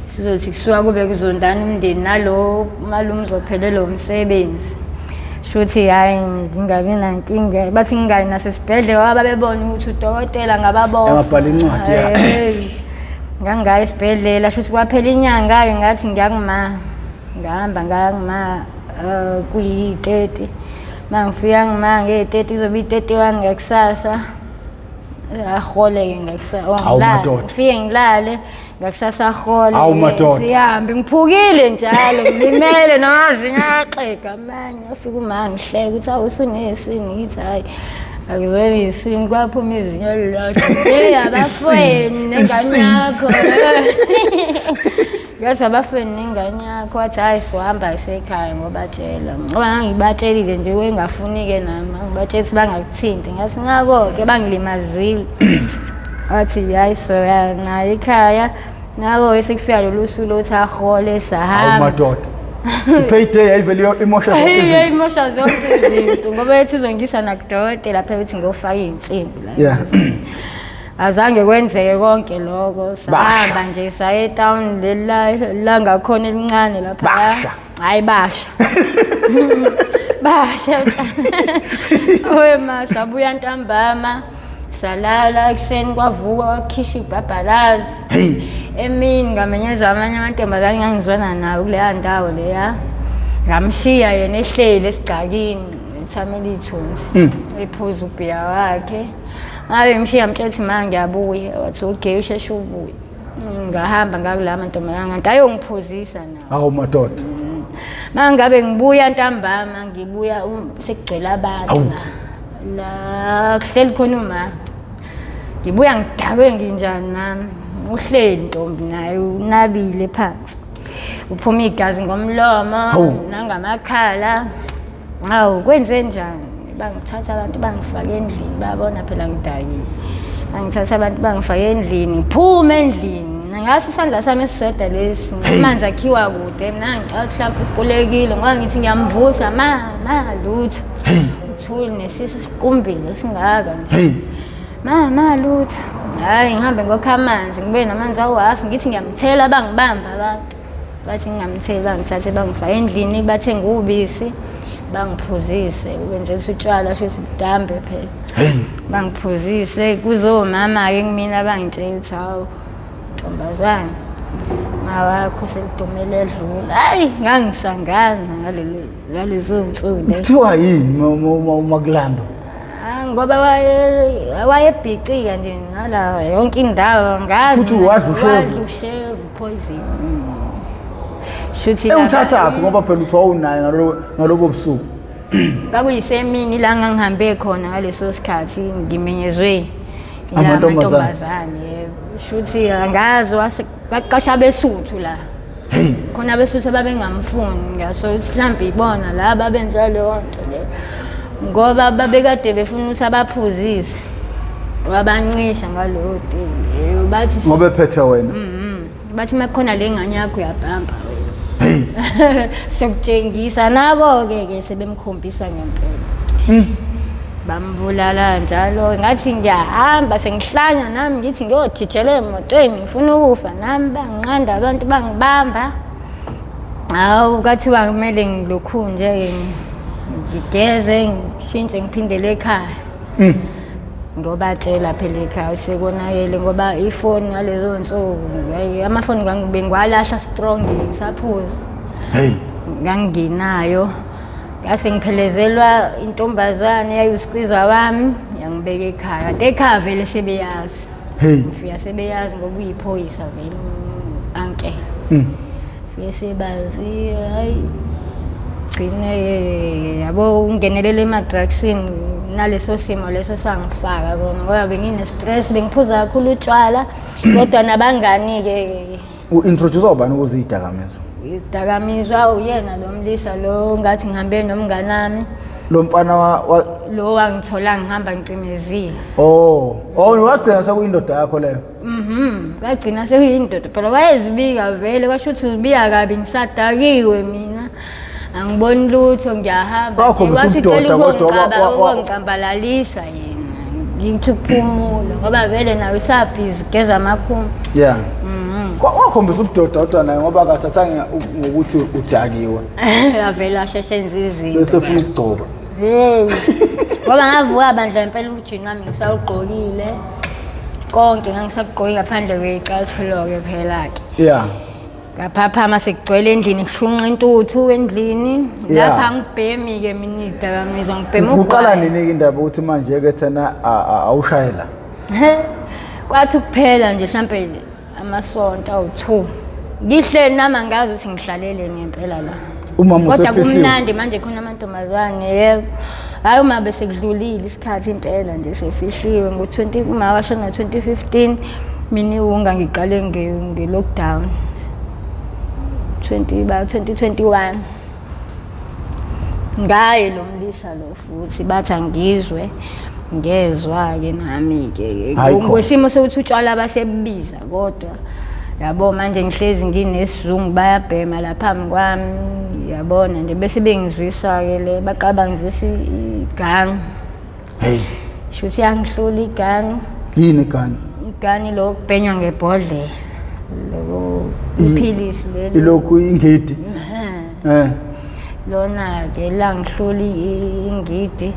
sizothi kusuka kube kuzondana umndeni nalo malume uzophelelwa umsebenzi shuthi hayi ngingabi nankinga bathi ngingayi nasesibhedlela wababebona ukuthi udokotela ngababona yabhala incwadi ngangayi esibhedlela shuthi kwaphela inyanga ngathi ngihamba kuyi-30 mangifika nge-30 izobe i-31 ngakusasa ahole-ke ngakusasa ngifike ngilale ngakusasa ahole sihambe ngiphukile njalo ngilimele namazinyo ayaxega amanye afika uma ngihleka ukuthi awusunesini ngithi hayi akuzona isini kwaphuma izinyo lilodwa abafweni nengane yakho ngathi abafweni nengane yakho wathi hayi sohamba isekhaya ngobatshela ngoba ngibatshelile nje wengafuni-ke nama ngibatshela ukuthi bangakuthinti ngathi ngako-ke bangilimazile wathi hayi soyana ekhaya nako-ke sekufika lolu suku lokuthi ahole sahamba madoda i-payday yayivele imosha zonke izinto ngoba yethi izongisa nakudokotela phela ukuthi ngiyofaka iy'nsimbi la azange kwenzeke konke lokho sahamba nje saye etown la ngakhona elincane lapha hayi basha wema sabuya ntambama salala ekuseni kwavuka wakhishwa ibhabhalazi emini ngamenyezwa amanye amantombazane ngangizwana nawo kuleya ndawo leya ngamshiya yena ehleli esigcakini ethamela ithunzi ephuza ubhiya wakhe ngabe mshiya mtshela ukuthi ma ngiyabuya wathi okay usheshe ubuye ngahamba ngakula mantombazane kanti ayongiphuzisa nawo awu madoda mangabe ngibuya ntambama ngibuya sekugcwele abantu la kuhleli khona uma ngibuya ngidakwe nginjani nami uhleli ntombi naye unabile phansi uphuma igazi ngomlomo nangamakhala hawu kwenze njani bangithatha abantu bangifaka endlini babona phela ngidakile bangithatha abantu bangifaka endlini ngiphuma endlini ngathi isandla sami esisodwa lesi amanzi akhiwa kude mina ngicela mhlawumbe uqulekile ngoba ngithi ngiyamvusa ma lutho uthuli nesisu siqumbile singaka nje ma lutho hayi ngihambe ngokha amanzi ngibe namanzi awafi ngithi ngiyamthela bangibamba abantu bathi ngingamtheli bangithathe bangifaka endlini bathenga ubisi bangiphuzise wenzela utshwala shothi budambe phela bangiphuzise kuzomama-ke kumina bangitshela ukuthi hawu ntombazane mawakho selidumele edlula hayi ngangisangana ngalezo nsuku kuthiwa yini makulando ngoba wayebhicika nje ngala yonke indawo ngazi futhi wadlushevu poison shuthi uthathaphi ngoba phela uthi wawunayo ngalobo busuku kwakuyisemini la ngangihambe khona ngaleso sikhathi ngimenyezwe amantombazane shuthi angazi waqasha abesuthu la khona abesuthu ababengamfuni ngaso mhlawumbe ibona la babenza leyo nto le ngoba babekade befuna ukuthi abaphuzise wabancisha ngalowo day bathi ngoba ephethe wena bathi makhona le ngane yakho uyabhamba wena sokutshengisa nako-ke sebemkhombisa ngempela bambulala njalo ngathi ngiyahamba sengihlanya nami ngithi ngiyojijela emotweni ngifuna ukufa nami banginqanda abantu bangibamba hawu kathiwa kumele ngilokhu nje ngigeze ngishintshe ngiphindele ekhaya ngobatshela phela ekhaya sekonakele ngoba ifoni ngalezo nsuku amafoni ngangibengwalahla strong ngisaphuza nganginayo ngase ngiphelezelwa intombazane yayusikwiza wami yangibeka ekhaya kanti ekhaya vele sebeyazi ngifika sebeyazi ngoba uyiphoyisa vele anke fike sebazi hayi gcine yabo ungenelele ema-drugsini naleso simo leso sangifaka kona ngoba bengine-stress bengiphuza kakhulu utshwala kodwa nabangani-ke u-introduce ubani ukuze iyidakamizwa idakamizwa uyena lo mlisa lo ngathi ngihambe nomngane nami lo mfana lo wangithola ngihamba ngicimezile wagcina sekuyindoda yakho leyo wagcina sekuyindoda phela wayezibika vele kwasho ukuthi uzibika kabi ngisadakiwe mina angiboni lutho ngiyahamba wangicambalalisa yena ngithi kuphumula ngoba vele nawe isabhizi ugeza amakhumbi wakhombisa ubudoda kodwa naye ngoba akathathanga ngokuthi udakiwe avele asheshenza izinto bese funa ukugcoba ngoba ngavuka bandla impela ujini wami ngisawugqokile konke ngangisagqoki ngaphandle kweyicathulo-ke phela-ke ngaphaphama sekugcwele endlini kushunqa intuthu endlini lapha ngibhemi-ke mina idakamizwa ngibhema kuqala nini-ke indaba ukuthi manje-ke thena awushayela kwathi ukuphela nje mhlampe amasonto awu-2 ngihleli nami angazi ukuthi ngihlalele ngempela la kodwa kumnandi manje khona amantombazane yebo hayi uma besekudlulile isikhathi impela nje sefihliwe uma washona 2015 mina iwunga ngiqale nge-lockdown 2021 ngaye lo mlisa lo futhi bathi angizwe ngezwa-ke nami-ke kwesimo sokuthi utshwala basebubiza kodwa yabo manje ngihlezi nginesizungu bayabhema la phambi kwami yabona nje bese bengizwisa-ke le baqala bangizwisa igani shuthi yangihlula igani yini igani igani lo kubhenywa ngebhodlela lo iphilisi leli ilokhu ingidi lona-ke la ngihlula ingidi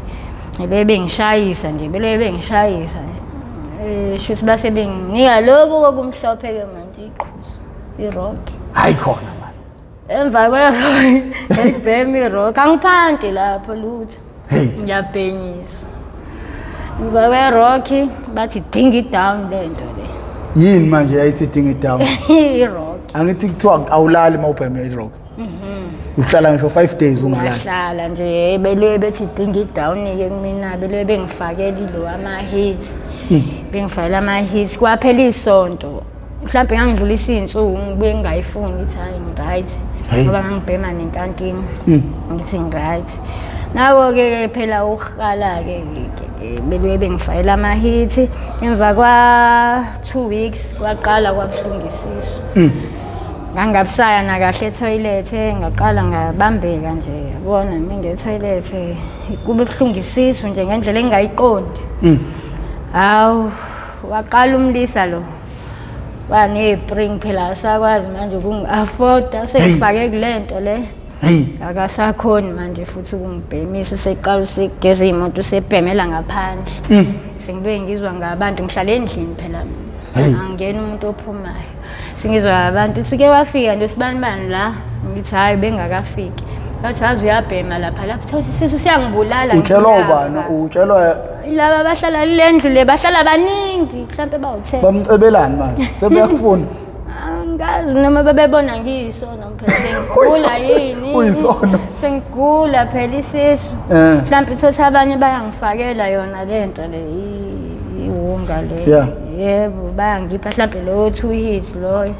bengishayisa nje bengishayisa nje shuthi base benginika lokhu kokumhlophe-ke manje iqhu irock. Hayi khona man. Emva kwe ngibhema irock angiphanti lapho lutho. Hey. Ngiyabhenyiswa. Emva kwe rock bathi ding it down lento le. Yini manje yayithi ding it down? Irock. Angithi kuthiwa awulali mawubhema irock. Uhlala ngisho 5 days ungalali. Ngahlala nje belwe bethi ding it down ke kumina belwe bengifakela ilo ama hits. Bengifakela ama hits kwaphela isonto. Mhlawumbe ngangidlulisa izinsuku ngibe ngayifuni ithi hayi right. Ngoba ngangibhema nenkantini. Ngithi right. Nako ke phela ukhala ke belwe bengifayela ama hits emva kwa 2 weeks kwaqala kwabuhlungisiswa. Ngangabusaya na kahle etoilet ngaqala ngabambeka nje yabona minge etoilet kube buhlungisiswa nje ngendlela engayiqondi. Hawu waqala umlisa lo. Wane spring phela asakwazi manje ukungi-afforda sengifake kulento le. Akasakhoni manje futhi ukungibhemisa seqala segeza imoto sebhemela ngaphandle. Sengilwe ngizwa ngabantu ngihlala endlini phela. Angena umuntu ophumayo. Singizwa abantu sike wafika nje sibanibani la ngithi hayi bengakafiki. Bathi azu uyabhema lapha lapho isisu siyangibulala. Utshelwa ubani? Utshelwa laba bahlala lendlu le bahlala baningi mhlambe bawu10. Bamcebelani manje? Sebeyakufuna. Angazi noma babebona ngiyisona phela sengigula yini? Uyisona. Sengigula phela isisu. Mhlambe uthothi abanye bayangifakela yona lento le iwunga le. Yeah. Yebo bayangipha mhlambe lo 2 hits loyo.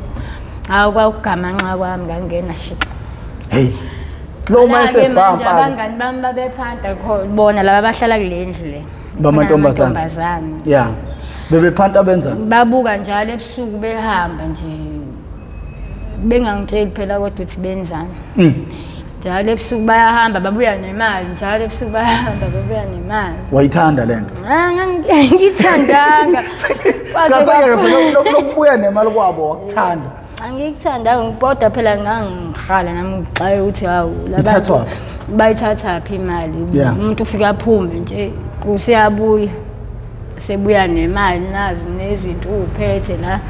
Hawu kwakugamanqa kwami ngangena shika. Hey. Lo mase bamba abangani bami babephanda bona laba bahlala kulendlu le. Bamantombazana. Yeah. Bebephanda benzani? Babuka njalo ebusuku behamba nje. Bengangitsheli phela kodwa uthi benzani. Njalo ebusuku bayahamba babuya nemali, njalo ebusuku bayahamba babuya nemali. Wayithanda lento? Ngithandanga. Lokubuya nemali kwabo wakuthanda. Angikuthanda ngibodwa phela ngangikhala nami ngiqaye ukuthi hawu labantu bayithatha phi imali. Umuntu ufika aphume nje kusiyabuya. Sebuya nemali nazi nezinto uphethe la.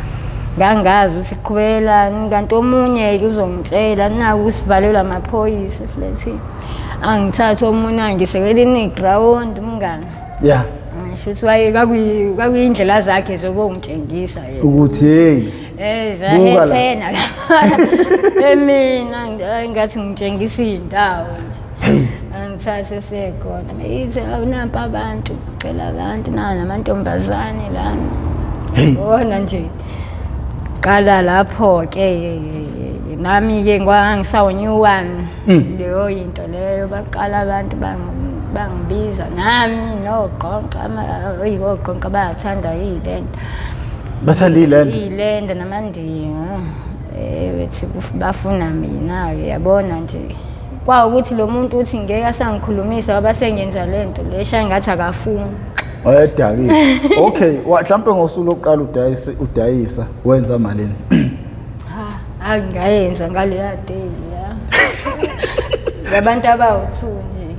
Ngangazi ukuthi siqhubelani kanti omunye uzongitshela naku usivalelwa amaphoyisa flathi. Angithatha omunye angisekela ground umngane. Yeah. Ngisho ukuthi kwakuyindlela zakhe zokungitshengisa yena. Ukuthi hey. Zahethena la. Mina ngathi ngitshengisa indawo nje. Angithathe sekhona. Meyithi awunampa abantu, phela abantu namantombazane lana. Bona nje. Qala lapho ke nami ke ngisawu-new1 leyo into leyo baqala abantu bangibiza nami noqonqa oqonqa bayathanda ilento. Bathanda ilento? Ilento namandingo. Bethi bafuna mina ke yabona nje. Kwawukuthi lo muntu uthi ngeke asangikhulumisa abasengenza lento lesha ngathi akafuni. Wayedakile. Okay, mhlawumbe ngosuku lokuqala udayisa wenza malini? Angayenza ngaleya day la. Ngabantu abawu2 nje.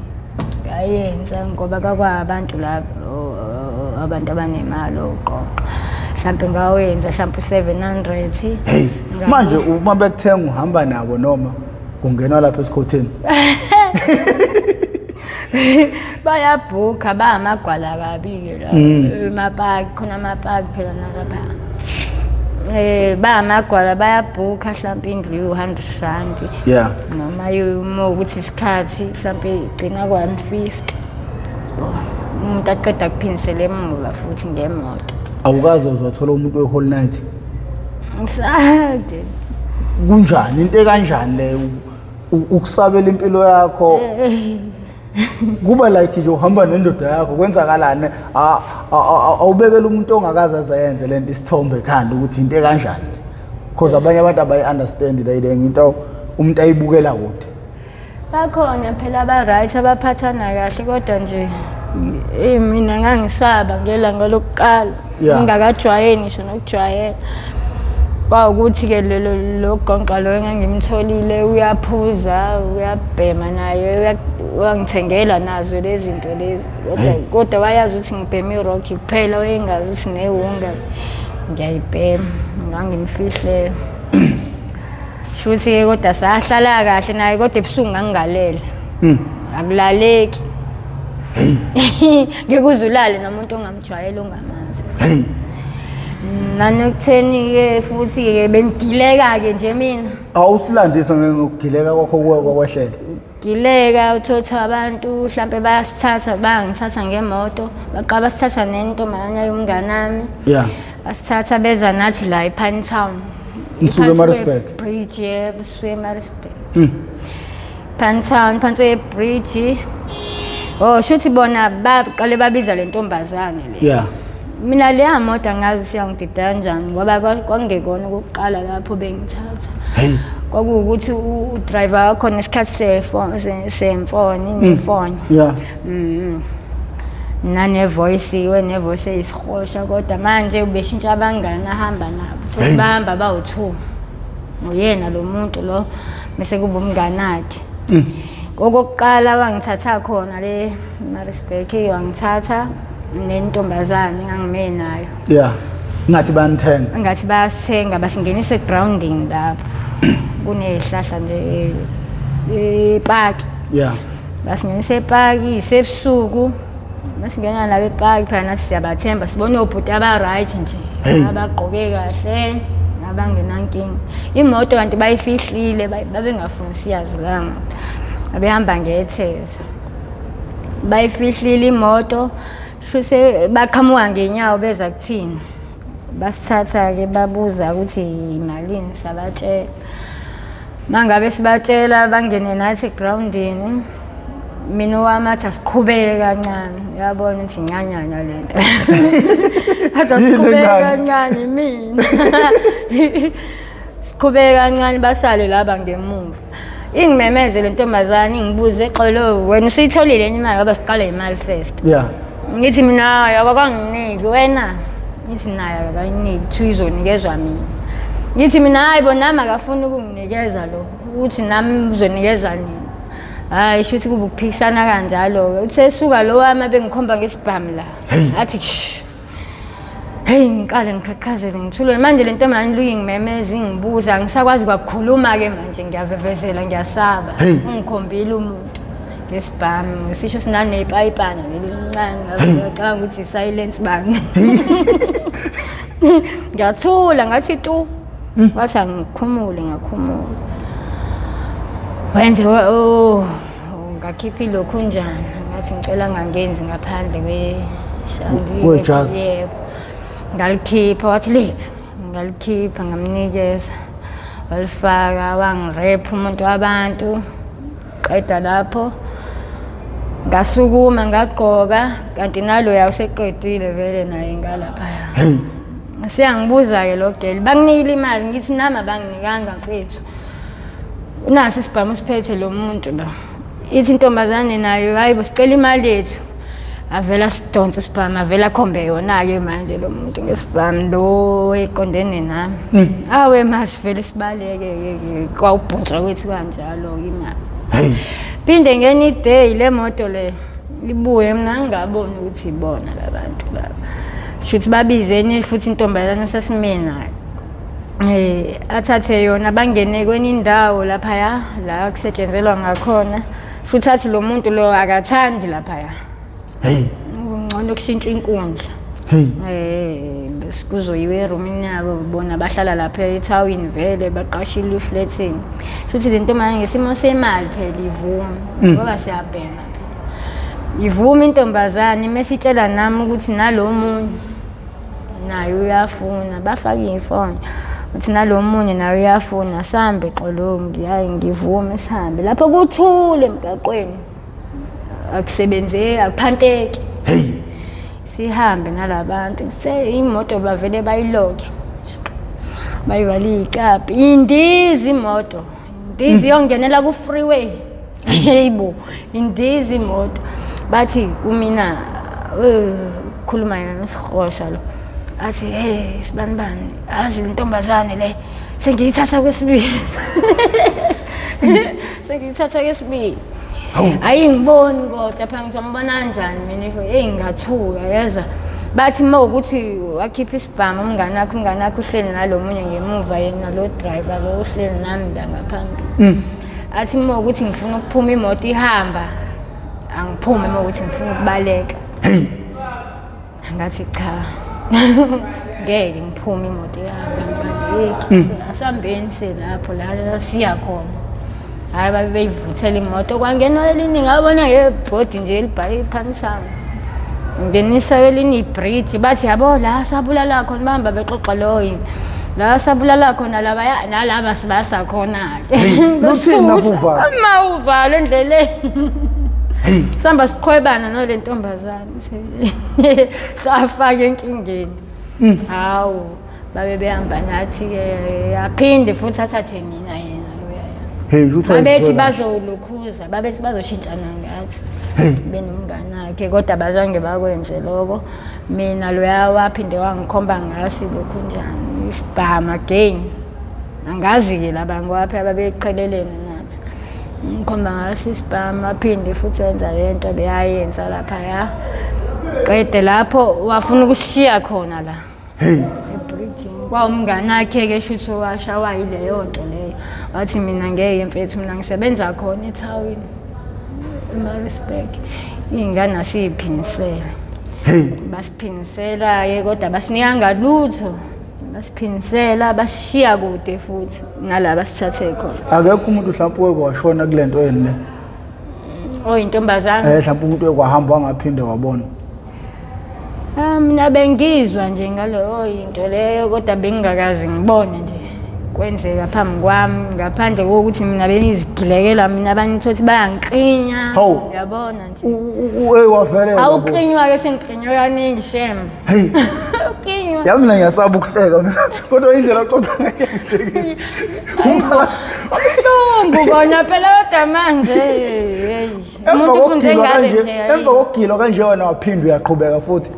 Ngayenza ngoba kwakwabantu lapho abantu abanemali oqoqa. Mhlawumbe ngawenza mhlawumbe 700. Hey, manje uma bekuthenga uhamba nabo noma kungenwa lapha esikhotheni? Bayabhuka bamagwala kabi ke la emapaki khona amapaki phela nalapha bamagwala bayabhuka mhlawumbe indlu u100 yeah noma ukuthi isikhathi mhlawumbe igcina ku150 umuntu aqeda kuphinisela emuva futhi ngemoto. Awukaze uzothola umuntu we-whole night? Ngisade. Kunjani into kanjani le ukusabela impilo yakho? Kuba like nje uhamba nendoda yakho kwenzakalani awubekela umuntu ongakaze azenze lento isithombe ekhanda ukuthi into kanjani because abanye abantu abayi-understand le into umuntu ayibukela kude. Bakhona phela aba-right abaphathana kahle kodwa nje mina ngangisaba ngelanga lokuqala ngingakajwayeli ngisho nokujwayela. Kwawukuthi ke lo gqonqa lo engangimtholile uyaphuza uyabhema naye wangithengela nazo lezi zinto lezi kodwa wayazi ukuthi ngibhema irock kuphela wayengazi ukuthi newunga ngiyayibhema ngangimfihlela. Shuthi kodwa sahlala kahle naye kodwa ebusuku ngangigalela. Akulaleki. Ngikuzulale nomuntu ongamjwayela ongamazi. Nanokutheni ke futhi ke bengigileka ke nje mina. Awusilandisa ngokugileka kwakho kwakwehlele. Gileka uthotha abantu mhlambe bayasithatha bangithatha ngemoto baqaba basithatha nentombazana yomnganami. Yeah. Basithatha beza nathi la ePine Town. Nisuke eMaritzburg. Bridge basuke eMaritzburg. Pine Town phansi bridge. Oh shuthi bona baqale babiza le ntombazane le. Yeah. Mina leya moto angazi siyangidida kanjani ngoba kwangekona ukuqala lapho bengithatha. Hey. Kwakuwukuthi udriver wakho nesikhathi semfoni nefoni. Yeah. Nane voice eyisihosha kodwa manje ubeshintsha abangani ahamba nabo. So bahamba bawu2. Uyena lo muntu lo bese kuba umngane wakhe. Kokuqala wangithatha khona le Maritzburg wangithatha nentombazane ngangime nayo. Yeah. Ngathi banithenga. Ngathi bayasithenga basingenisa egrounding lapho. Kunehlahla nje epark. Yeah. Basingenisa epark isebusuku. Masingena la epark phela nathi siyabathemba sibone obhuti aba-right nje. Abagqoke kahle nabangenankinga. Imoto kanti bayifihlile babengafuni siyazi langa. Abehamba ngetheza. Bayifihlile imoto. Shuse baqhamuka ngenyawo beza kuthina. Basithatha ke babuza ukuthi imalini sabatshela. Mangabe sibatshela bangene nathi egroundini. Mina wamathi asiqhubeke kancane. Uyabona ukuthi nyanyanya lento. Asiqhubeke kancane mina. Siqhubeke kancane basale laba ngemuva. Ingimemeze le ntombazane ingibuze exolo wena usuyitholile imali ngoba siqala imali first. Yeah. Ngithi mina akwanginiki wena. Ngithi naye akayinika tuyizonikezwa mina. Ngithi mina hayibo nami akafuni ukunginikeza lo ukuthi nami uzonikeza nini. Hayi shuthi kuba ukuphikisana kanjalo. Uthe suka lo wami bengikhomba Ngesbhamu la. Athi shh. Hey ngiqale ngiqhaqhazele ngithulwe manje le ntombazane luyingimemeza ingibuza ngisakwazi kwakukhuluma ke manje ngiyavevezela ngiyasaba. Ngikhombile umuntu Ngesbhamu ngisisho sinanepayipana lelincane ngicabanga ukuthi silence bani. Ngiyathula ngathi tu. Wathi ngikhumule ngakhumula. Wenze ngakhiphi lokho njani ngathi ngicela ngangenzi ngaphandle kwejazi. Yebo. Ngalikhipha wathi le ngalikhipha ngamnikeza. Walifaka wangirepha umuntu wabantu. Qeda lapho ngasukuma ngagqoka kanti nalo yawuseqedile vele naye ngalapha. Siyangibuza ke lo girl banginikile imali ngithi nami abanginikanga mfethu. Nasi isibhamu siphethe lo muntu la. Ithi intombazane nayo hayibo sicela imali yethu. Avela sidonsa isibhamu avela khombe yona ke manje lo muntu Ngesbhamu lo eqondene nami. Awe masivele sibaleke kwawubhuntsha kwethu kanjalo imali. Phinde ngenye day le moto le libuye mina ngabona ukuthi ibona labantu laba. Shuthi babizeni futhi intombazane sasimena. Athathe yona bangene kwenye indawo lapha la kusetshenzelwa ngakhona. Futhi athi lo muntu lo akathandi lapha. Ngcono kushintsha inkundla. Bese kuzoyiwe erumini yabo bona bahlala lapha eTown vele baqashile iflating. Futhi le ntombazane ngesimo semali phela ivuma ngoba siyabhema phela. Ivuma intombazane mesitshela nami ukuthi nalomunye naye uyafuna bafaka ifoni. Uthi nalomunye naye uyafuna sambe xolo ngiyaye ngivume sihambe. Lapho kuthule emgaqweni. Akusebenze akuphanteki. Sihambe nalabantu imoto bavele bayiloke. Bayivali icaphi indizi imoto. Indizi yongenela ku freeway. Hayibo indizi imoto. Bathi kumina khuluma yena nosihosha lo. Athi hey sibanibani azi intombazane le sengiyithatha kwesibili. Sengiyithatha kwesibili. Ayingiboni kodwa phela ngizombona kanjani mina ngathuka yezwa bathi mawukuthi wakhipha isibhamu umngane wakho uhleli nalomunye ngemuva yena lo driver lo uhleli nami la ngaphambili athi mawukuthi ngifuna ukuphuma imoto ihamba angiphume mawukuthi ngifuna ukubaleka ngathi cha ngeke ngiphume imoto ihamba ngibaleki asambeni selapho la siya khona hayi babeyivuthela imoto kwangena elinye ngabona ngebhodi nje elibhale iphanisana ngenisa elinye ibridge bathi yabo la sabulala khona bahamba bexoxa loyi la sabulala khona laba nalaba sibasa khona ke luthina kuvala amawuvala endleleni samba siqhwebana nole ntombazana safaka enkingeni hawu babe behamba nathi yaphinde futhi athathe mina yena loya babethi bazolukhuza babethi bazoshintshana ngathi benomngane wakhe kodwa bazange bakwenze lokho mina loya waphinde wangikhomba ngasi lokhu njani isibhama again angazi-ke labantu waphi ababeqhelelene nathi ngikhomba ngasi isibhama aphinde futhi wenza lento leyayenza laphaya qede lapho wafuna ukushiya khona la ebridging kwawumngane wakhe-ke shuthi owashawa yileyo nto leyo wathi mina ngeke mfethu mina ngisebenza khona ethawini eMaritzburg iy'ngane asiyiphinisela basiphinisela-ke kodwa basinikanga lutho basiphinisela basishiya kude futhi nala basithathe khona akekho umuntu mhlawumpe washona kule nto yeni le oyintombazane mhlawumpe umuntu ekwahamba wangaphinde wabona mina bengizwa nje ngaleyo into leyo kodwa bengingakazi ngibone nje kwenzeka phambi kwami ngaphandle kokuthi mina bengizigilekela mina abangithothi bayangiqinya uyabona nje wavele awuqinywa ke sengiqinywa kaningi shem uqinywa yami mina ngiyasaba ukuhleka kodwa indlela oqoqa ngayihlekisa umphakathi ubuhlungu kona phela kodwa manje umuntu ufunde ngabe nje emva kokugilwa kanje wena waphinde uyaqhubeka futhi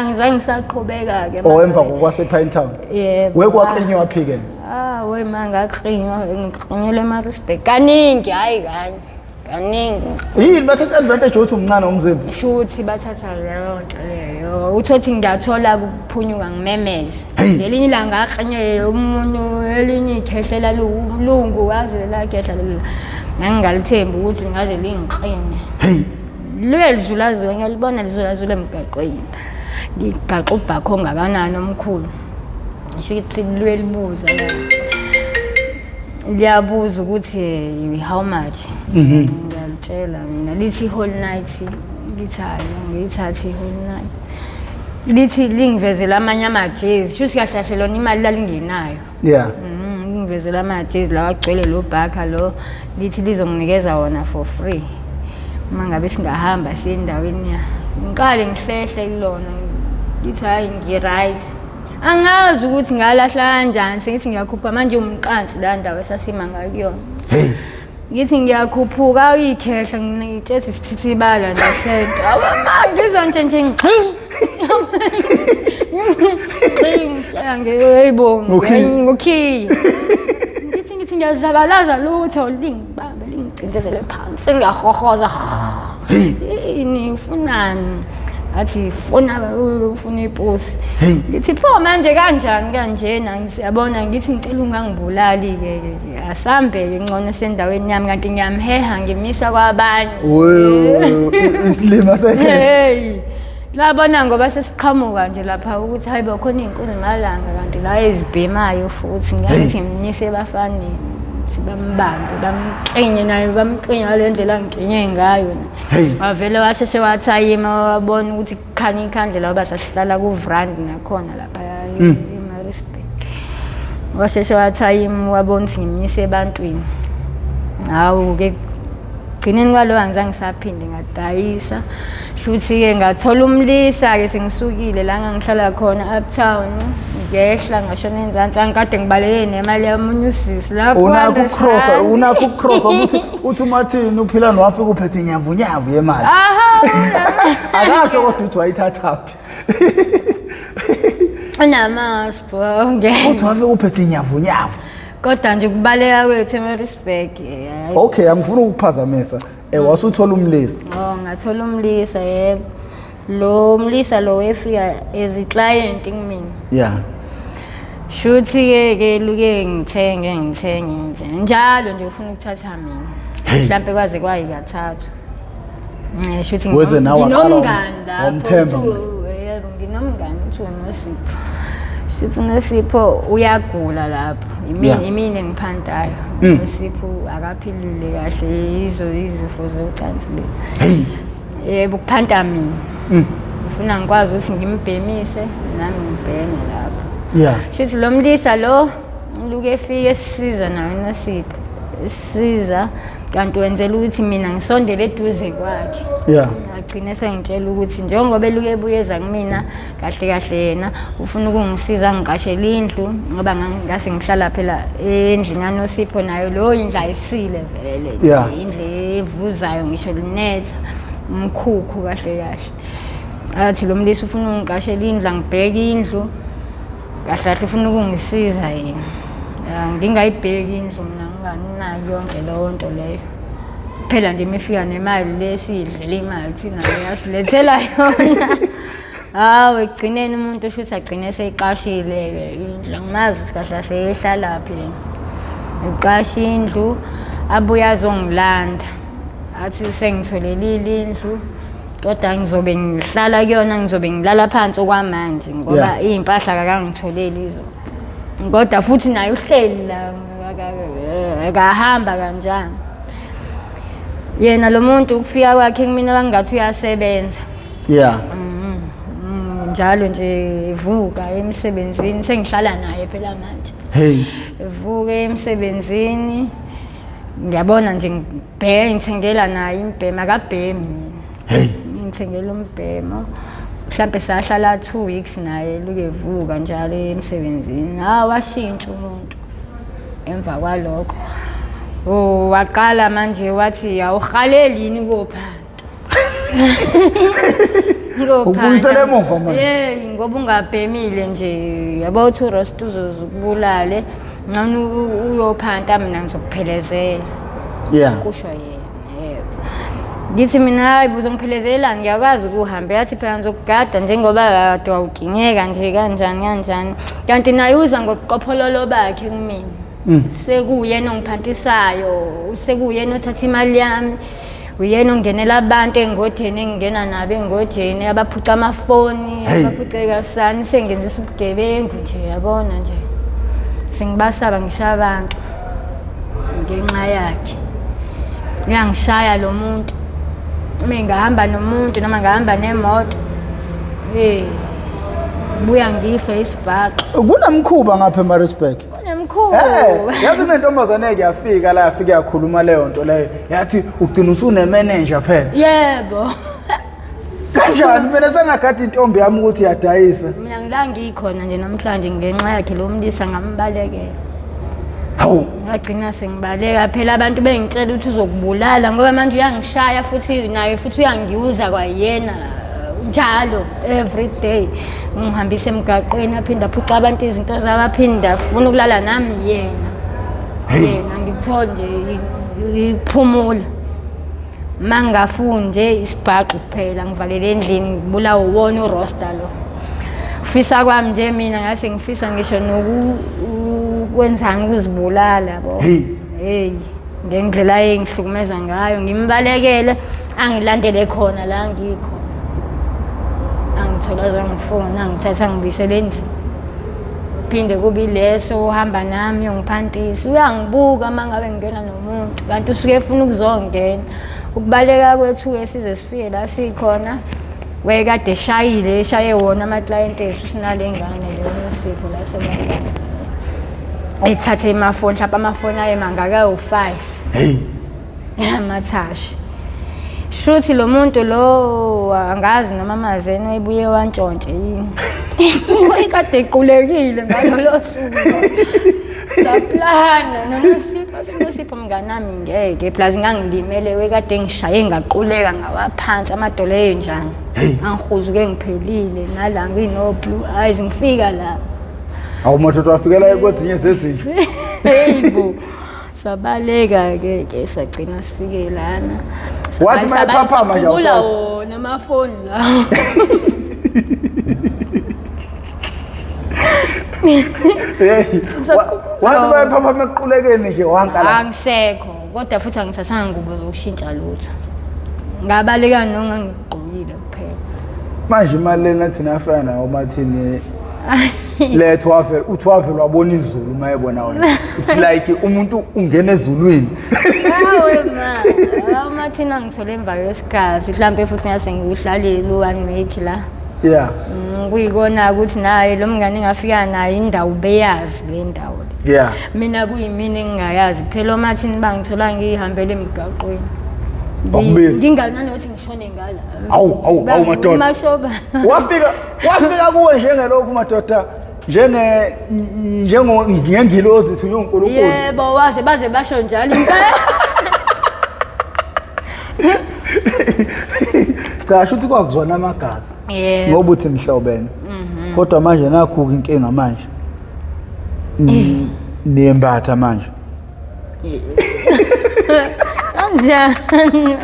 ngizange ngisaqhubeka ke emva kokwase Pinetown wekwaqinywa waphike we mangaqhinywa ngiqinyele eMaritzburg kaningi hayi kaningi yini bathatha advantage ukuthi umncane umzimba shuthi bathatha leyo nto leyo uthothi ngiyathola ukuphunyuka ngimemeze ngelinye ilanga ngaqhinywe umuntu elinye ikhehlela lumlungu wazi la khehla lela ngangalithemba ukuthi ngaze lingiqine lwelizulazo ngiyalibona lizulazule emgaqweni ngigaxa ubhakho ngakanani omkhulu ngisho ukuthi lwelibuza la liyabuza ukuthi how much ngiyalitshela mina lithi whole night ngiyithathe whole night lithi lingivezela amanye amajezi shuthi kahle kahle lona imali lalingenayo lingivezela amajezi lawa agcwele lo bhakha lo lithi lizonginikeza wona for free uma ngabe singahamba siye endaweni ngiqale ngihlehle kulona lithi hayi ngi-right angazi ukuthi ngalahla kanjani sengithi ngiyakhupha manje umqansi la ndawo esasima ngayo kuyona ngithi ngiyakhuphuka uyikhehla ngithethe isithithibala nasento awamanje izontshentshe ngokhiya ngithi ngiyazabalaza lutho lingibambe lingicindezele phansi sengiyahohoza ini ufunani athi ufuna iposi ngithi pho manje kanjani kanjena ngiyabona ngithi ngicela ungangibulali-ke asambe-ke ngcono sendaweni yami kanti ngiyamheha ngimisa kwabanye isilima hey labona ngoba sesiqhamuka nje lapha ukuthi hayi bakhona iy'nkunzi malanga kanti la ezibhemayo futhi ngiyathi ngimnise ebafaneni bambambe bamqinye naye bamqinye ngale ndlela ngiqinye ngayo wavele washeshe wathayima wabona ukuthi kukhanya ikhandlela waba sahlala kuvrand nakhona lapha eMaritzburg washeshe wathayima wabona ukuthi ngimnyise ebantwini hawu-ke gcineni kwaloyo angizange saphinde ngadayisa futhi-ke ngathola umlisa-ke sengisukile la ngangihlala khona uptown ngehla ngashona enzansi angikade ngibaleke nemali yamunye usisi lapho unakho ukukrosa uthi umathini uphila nowafika uphethe inyavunyavu yemali akasho kodwa uthi wayithathaphi unamasibonge uthi wafika uphethe inyavunyavu kodwa nje kubaleka kwethu eMaritzburg okay angifuna ukukuphazamisa wasuthola umlisa ngathola umlisa yebo lo mlisa lo wefika as a client kumina. Yeah. Shuthi ke luke ngithenge njalo nje ufuna ukuthatha mina. Mhlambe kwaze kwayikathathu. Shuthi nginomnganda. Yebo nginomngani uthi uNosipho. Sithi uNosipho uyagula lapho. Imini engiphantayo. uNosipho akaphilile kahle izifo zocansi le. Yebo kuphanta mina. Ufuna ngikwazi ukuthi ngimbhemise nami ngibheme lapho. Yeah. Shithi lo mlisa lo luke efike esisiza naye uNosipho. Esisiza kanti wenzela ukuthi mina ngisondele eduze kwakhe. Yeah. Agcine sengitshela ukuthi njengoba eluke ebuyeza kumina kahle yena ufuna ukungisiza ngiqashela indlu ngoba ngase ngihlala phela endlini yaNosipho nayo lo indlu ayisile vele. Indlu evuzayo ngisho lunetha umkhukhu kahle. Athi lo mlisi ufuna ungiqashela indlu ngibheke indlu kahle ufuna ukungisiza yena. Ngingayibheki indlu mina nginganayo yonke leyo nto leyo. Phela nje mefika nemali lesidle imali thina yasilethela yona. Hawe egcineni umuntu ushuthi agcine seyiqashile ke indlu ngimazi kahle ehlala phi yena. Eqasha indlu abuya azongilanda. Athi usengitholelile indlu kodwa ngizobe ngihlala kuyona ngizobe ngilala phansi okwamanje ngoba impahla akangitholeli izo. Kodwa futhi naye uhleli la akahamba kanjani. Yena lo muntu ukufika kwakhe kumina kangathi uyasebenza. Yeah. Njalo nje evuka emsebenzini sengihlala naye phela manje. Evuka emsebenzini ngiyabona nje ngithengela naye imbhema akabhemi. Ngithengela umbhemo. Mhlambe sahlala 2 weeks naye luke evuka njalo emsebenzini. Washintsha umuntu. Emva kwalokho waqala manje wathi awuhaleli yini kophanda. Ubuyisele emuva manje. Ngoba ungabhemile nje yabo uthi uRost uzokubulale ngani uyophanda mina ngizokuphelezela. Kusho yena. Ngithi mina hayi uzongiphelezela ngiyakwazi ukuhamba yathi phela ngizokugada njengoba kade wawugingeka nje kanjani. Kanti naye uza ngokuqophololo bakhe kumina. Sekuyena ongiphantisayo, sekuyena othatha imali yami. Uyena ongenela abantu engodini engingena nabo engodini abaphuca amafoni, abaphuceka sani sengenzisa ubugebengu nje yabona nje. Sengibasaba ngishaya abantu ngenxa yakhe. Ngiyangishaya lo muntu. Uma ngihamba nomuntu noma ngihamba nemoto. Buya ngife isibhaqa. Kunamkhuba ngapha eMaritzburg. Yazi nentombazane ke yafika la yafika yakhuluma leyo nto leyo. Yathi ugcina usune manager phela. Yebo. Kanjani mina sengakhathi intombi yami ukuthi iyadayisa. Mina ngila ngikhona nje namhlanje ngenxa yakhe lo mlisa ngambalekela. Hawu. Ngagcina sengibaleka phela abantu bengitshela ukuthi uzokubulala ngoba manje uyangishaya futhi naye futhi uyangiuza kwayena njalo every day. Ngihambisa emgaqweni aphinda aphuca abantu izinto zabaphinda ufuna ukulala nami yena ngithola nje iphumula. Mangafunde isibhaqo kuphela ngivalele endlini ngibulawa uwona uRosta lo. Ufisa kwami nje mina ngase ngifisa ngisho nokwenzani ukuzibulala yabo. Ngendlela engihlukumeza ngayo ngimbalekele angilandele khona la ngikho. Angithola zangifona ngithatha ngibisele endlini. Phinde kubi leso uhamba nami ungiphantisa uyangibuka mangabe ngingena nomuntu kanti usuke efuna ukuzongena. Ukubaleka kwethu ke size sifike la sikhona wayekade eshaye wona ama client ethu sinale ngane leyo sipho la sebenza. Ethathe amafoni mhlawumbe amafoni aye mangaka u5. Amathashi. Shuthi lo muntu lo angazi noma amazeni wayebuye wantshontshe yini. Wayekade equlekile ngalolo suku. Saplana noSipho mnganami ngeke plus ngangilimele wekade ngishaye ngaquleka ngawaphansi amadolo enjani. Angihuzuke ngiphelile nala ngino blue eyes ngifika la. Awumathatha wafikela ekwezinye zezinto. Yebo. Sabaleka ke sagcina sifike lana. Wathi mayephaphama nje awusakula wona amafoni lawo. Wathi mayephaphama ekuqulekeni nje wankala. Angisekho kodwa futhi angithathanga ngubo zokushintsha lutho. Ngabaleka nongangigqokile kuphela. Manje imali lena thina afana nawo bathini lethu uthwave lwabona izulu mayebona wena. It's like umuntu ungena ezulwini. Hawe ma, mathina ngithole emva kwesikhathi mhlambe futhi ngase ngihlalile u1 week la. Yeah. Kuyikona ukuthi naye lo mngane engafika naye indawo beyazi le ndawo. Yeah. Mina kuyimini engingayazi phela omathini bangithola ngihambele emigaqweni. Ngingananothi ngishone ngala. Awu madoda. Mashoba. Wafika kuwe njengelokhu madoda ngengilozithi uNkulunkulu. Yebo waze baze basho njalo impela. Cha shuthi kwakuzona amagazi. Ngoba uthi nihlobene. Kodwa manje nakho inkinga manje. Niyembatha manje. Kanjani?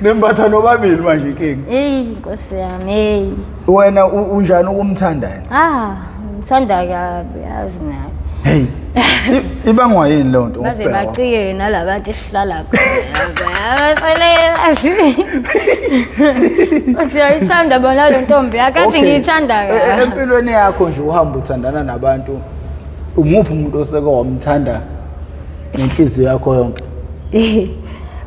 Nembatha nobabili manje inkinga. Nkosi yami. Wena unjani ukumthanda yena? Ngithanda kabi yazi naye. Hey. Ibangwa yini lo nto? Baze bacike nalabantu esihlala khona. Siyayithanda bona lo ntombi akathi ngiyithanda kabi. Empilweni yakho nje uhamba uthandana nabantu. Umuphi umuntu oseke wamthanda ngenhliziyo yakho yonke?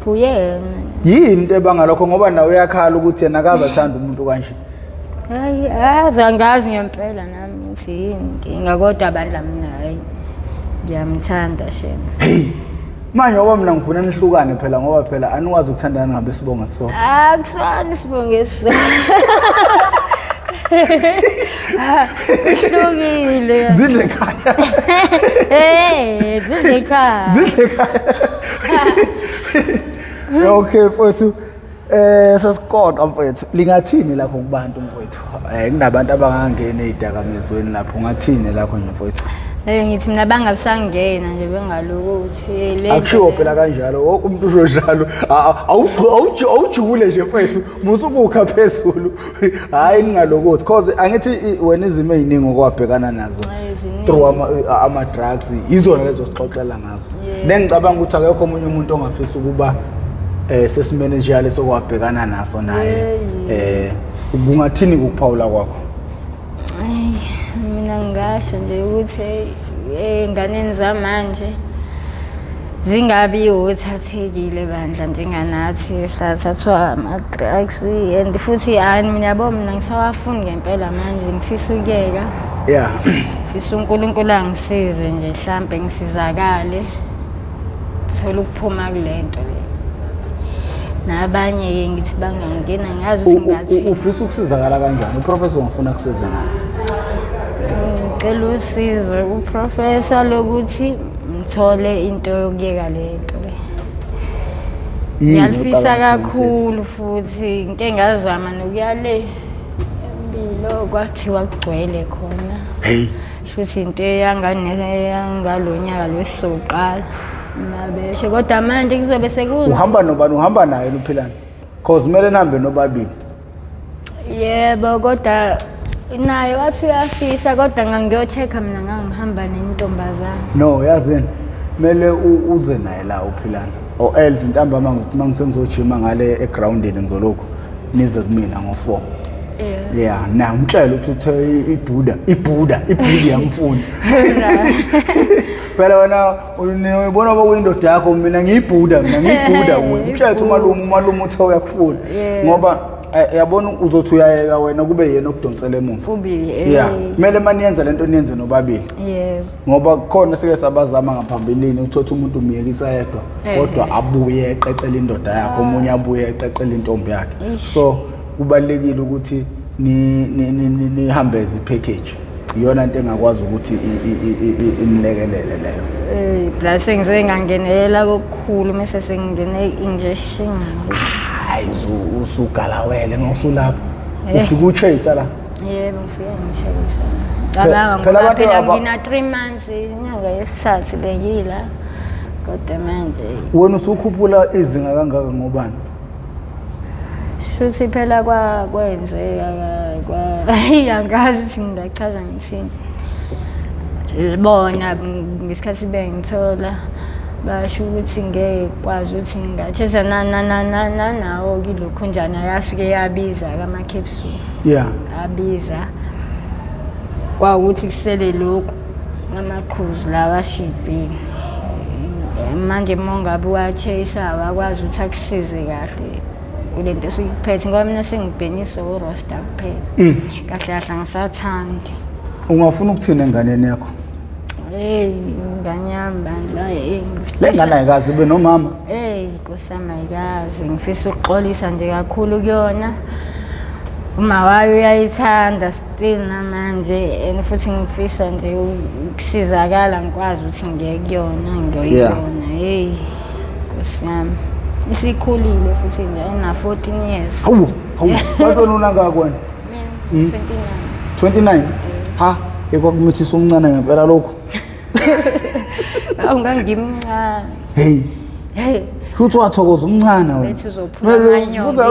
Uyena. Yini into ebangalokho ngoba nawe uyakhala ukuthi yena akaza thanda umuntu kanje. Hayi, azangazi ngempela nami ukuthi yini inkinga kodwa abandla mina hayi. Ngiyamthanda shema. Hey. Manje ngoba mina ngifuna nihlukane phela ngoba phela anikwazi ukuthandana ngabe sibonga sisonke. Akusani sibonge sisonke. Hlukile. Zidle ekhaya. Zidle ekhaya. Zidle ekhaya. Okay mfowethu. Sasiqoqa mfowethu. Lingathini lapho kubantu mfowethu? Kunabantu abangangena ezidakamizweni lapho ungathini lakho nje mfowethu? Ngithi mina bangabisangena nje bengalokuthi le akushiwo phela kanjalo wonke umuntu uzojalo awujule nje mfethu musubukha phezulu hayi ningalokuthi cause angithi wena izimo eziningi okwabhekana nazo through ama drugs izona lezo sixoxela ngazo nengicabanga ukuthi akekho omunye umuntu ongafisa ukuba sesimene njalo sokwabhekana naso naye kungathini ukuphawula kwakho? Ngasho nje ukuthi enganeni zamanje zingabi uthathekile bandla njenganathi sathathwa ama drugs and futhi ani mina yabo mina ngisawafuni ngempela manje ngifisa ukuyeka ngifisa uNkulunkulu angisize nje mhlambe ngisizakale thola ukuphuma kulento le nabanye ngithi bangangena ngazi ukuthi ngathi ufisa ukusizakala kanjani uprofessor ngifuna kusiza ngani ngicela usizo uprofessor lokuthi ngithole into yokuyeka lento le. Ngiyalifisa kakhulu futhi ngike ngazama nokuyale empilo kwathiwa kugcwele khona. Hey. Futhi into yangalonyaka lwesisoqala. Mabeshe kodwa manje kuzobe sekuza. Uhamba nobani uhamba naye uphilana? Cause kumele nihambe nobabili. Yebo kodwa naye wathi uyafisa kodwa ngangiyochecka mina ngangihamba nentombazana. No yazini mele uze naye la uphilana o else intambama mangisengizojima ngale egroundini ngizolokho nize kumina ngo4. Yeah na ngitshela ukuthi ibhuda yamfuni. Phela wena unibona bakuyindoda yakho mina ngiyibhuda kuwe ngitshela ukuthi umalume uthe uyakufuna ngoba yabona uzothi uyayeka wena kube yena okudonsela emuva. Yeah kumele maniyenza lento niyenze nobabili. Ngoba khona sike sabazama ngaphambilini uthothi umuntu umiyekisa yedwa kodwa abuye eqeqela indoda yakhe omunye abuye eqeqela intombi yakhe. So kubalekile ukuthi nihambeze ipackage. Iyona into engakwazi ukuthi inilekelele leyo. Plus ngize ngangenelela kokukhulu mase sengingene injection. Hayi usugalawele ngosulapho. Ufika uchase la. Yebo ngifika ngishayisa. Phela ngina 3 months inyanga yesithathu bengila. kodwa manje wena usukhuphula izinga kangaka ngobani shuthi phela kwenzeka angazi ukuthi ngichaza ngithini bona ngesikhathi bengithola basho ukuthi ngeke kwazi ukuthi ngingathesa nawo kilokho njana yasuke yabiza kama capsule abiza kwawukuthi kusele lokho amaqhuzu lawa shipping manje Kungabi wachase wakwazi ukuthi akusize kahle kulento esuyiphethe ngoba mina sengibhenisa uroster kuphela kahle kahle ngisathandi ungafuna ukuthina enganeni yakho ingane yami bandla le ngane ayikazi be nomama nkosama ayikazi ngifisa ukuxolisa nje kakhulu kuyona uma wayo uyayithanda still namanje and futhi ngifisa nje ukusizakala ngikwazi ukuthi ngiye kuyona ngiyoyibona nkosami isikhulile futhi nje ina 14 years hawu batona unanga kwena mina 29 ha ekwakumithisa umncane ngempela lokho awungangimncane futhi wathokoza umncane wena bethu uzophuma amanyongo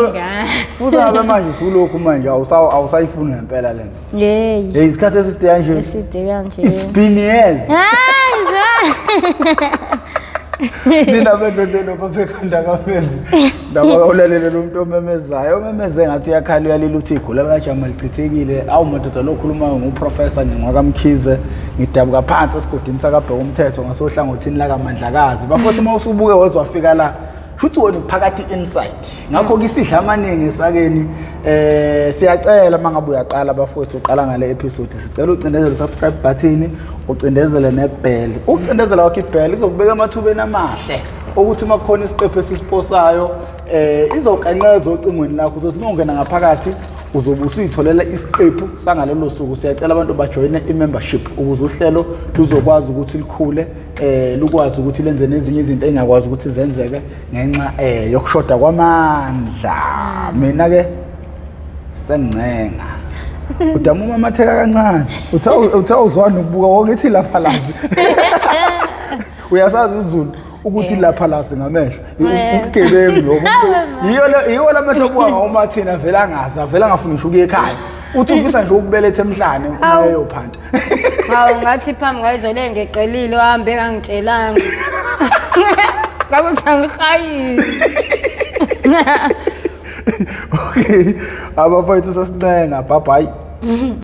futhi ngabe manje usulokhu manje awusayifuni ngempela lena isikhathi eside kanje it's been years mina bedlodlelo baphekanda kamenzi ndaba ulalele lo muntu omemezayo ngathi uyakhala uyalila uthi igula likajama lichithekile awu madoda lokhulumayo nguprofessor ngwakamkhize ngidabuka phansi esigodini sakabheka umthetho ngasohlangothini la kaMandlakazi bafothi mawusubuke wezwafika la futhi wena uphakathi inside ngakho kisidla amaningi esakeni siyacela mangabe uyaqala bafothi uqala ngale episode sicela ucindezele subscribe button ucindezele nebell ucindezela wakho ibell izokubeka amathubeni amahle ukuthi makukhona isiqephu esisiposayo izokanqeza ocingweni lakho uzothi ungena ngaphakathi uzobe usuyitholela isiqephu sangalelo suku siyacela abantu bajoine i-membership ukuze uhlelo luzokwazi ukuthi likhule lukwazi ukuthi lenze nezinye izinto engakwazi ukuthi zenzeke ngenxa yokushoda kwamandla mina ke sengincenga udama umamatheka kancane utha uzwana ukubuka wonke ithi lapha lazi uyasazi izulu ukuthi lapha lazi ngamehlo ubugebengu lokho yiyo lamehlo kuwa ngawumathina vela angaza vela ngafuna ukuya ekhaya uthi ufisa nje ukubeletha emhlane umayo phanta hawu ngathi phambi kwayizole ngeqelile uhambe ngangitshelanga ngakuthi angihayile okay abafowethu sasincenga bye bye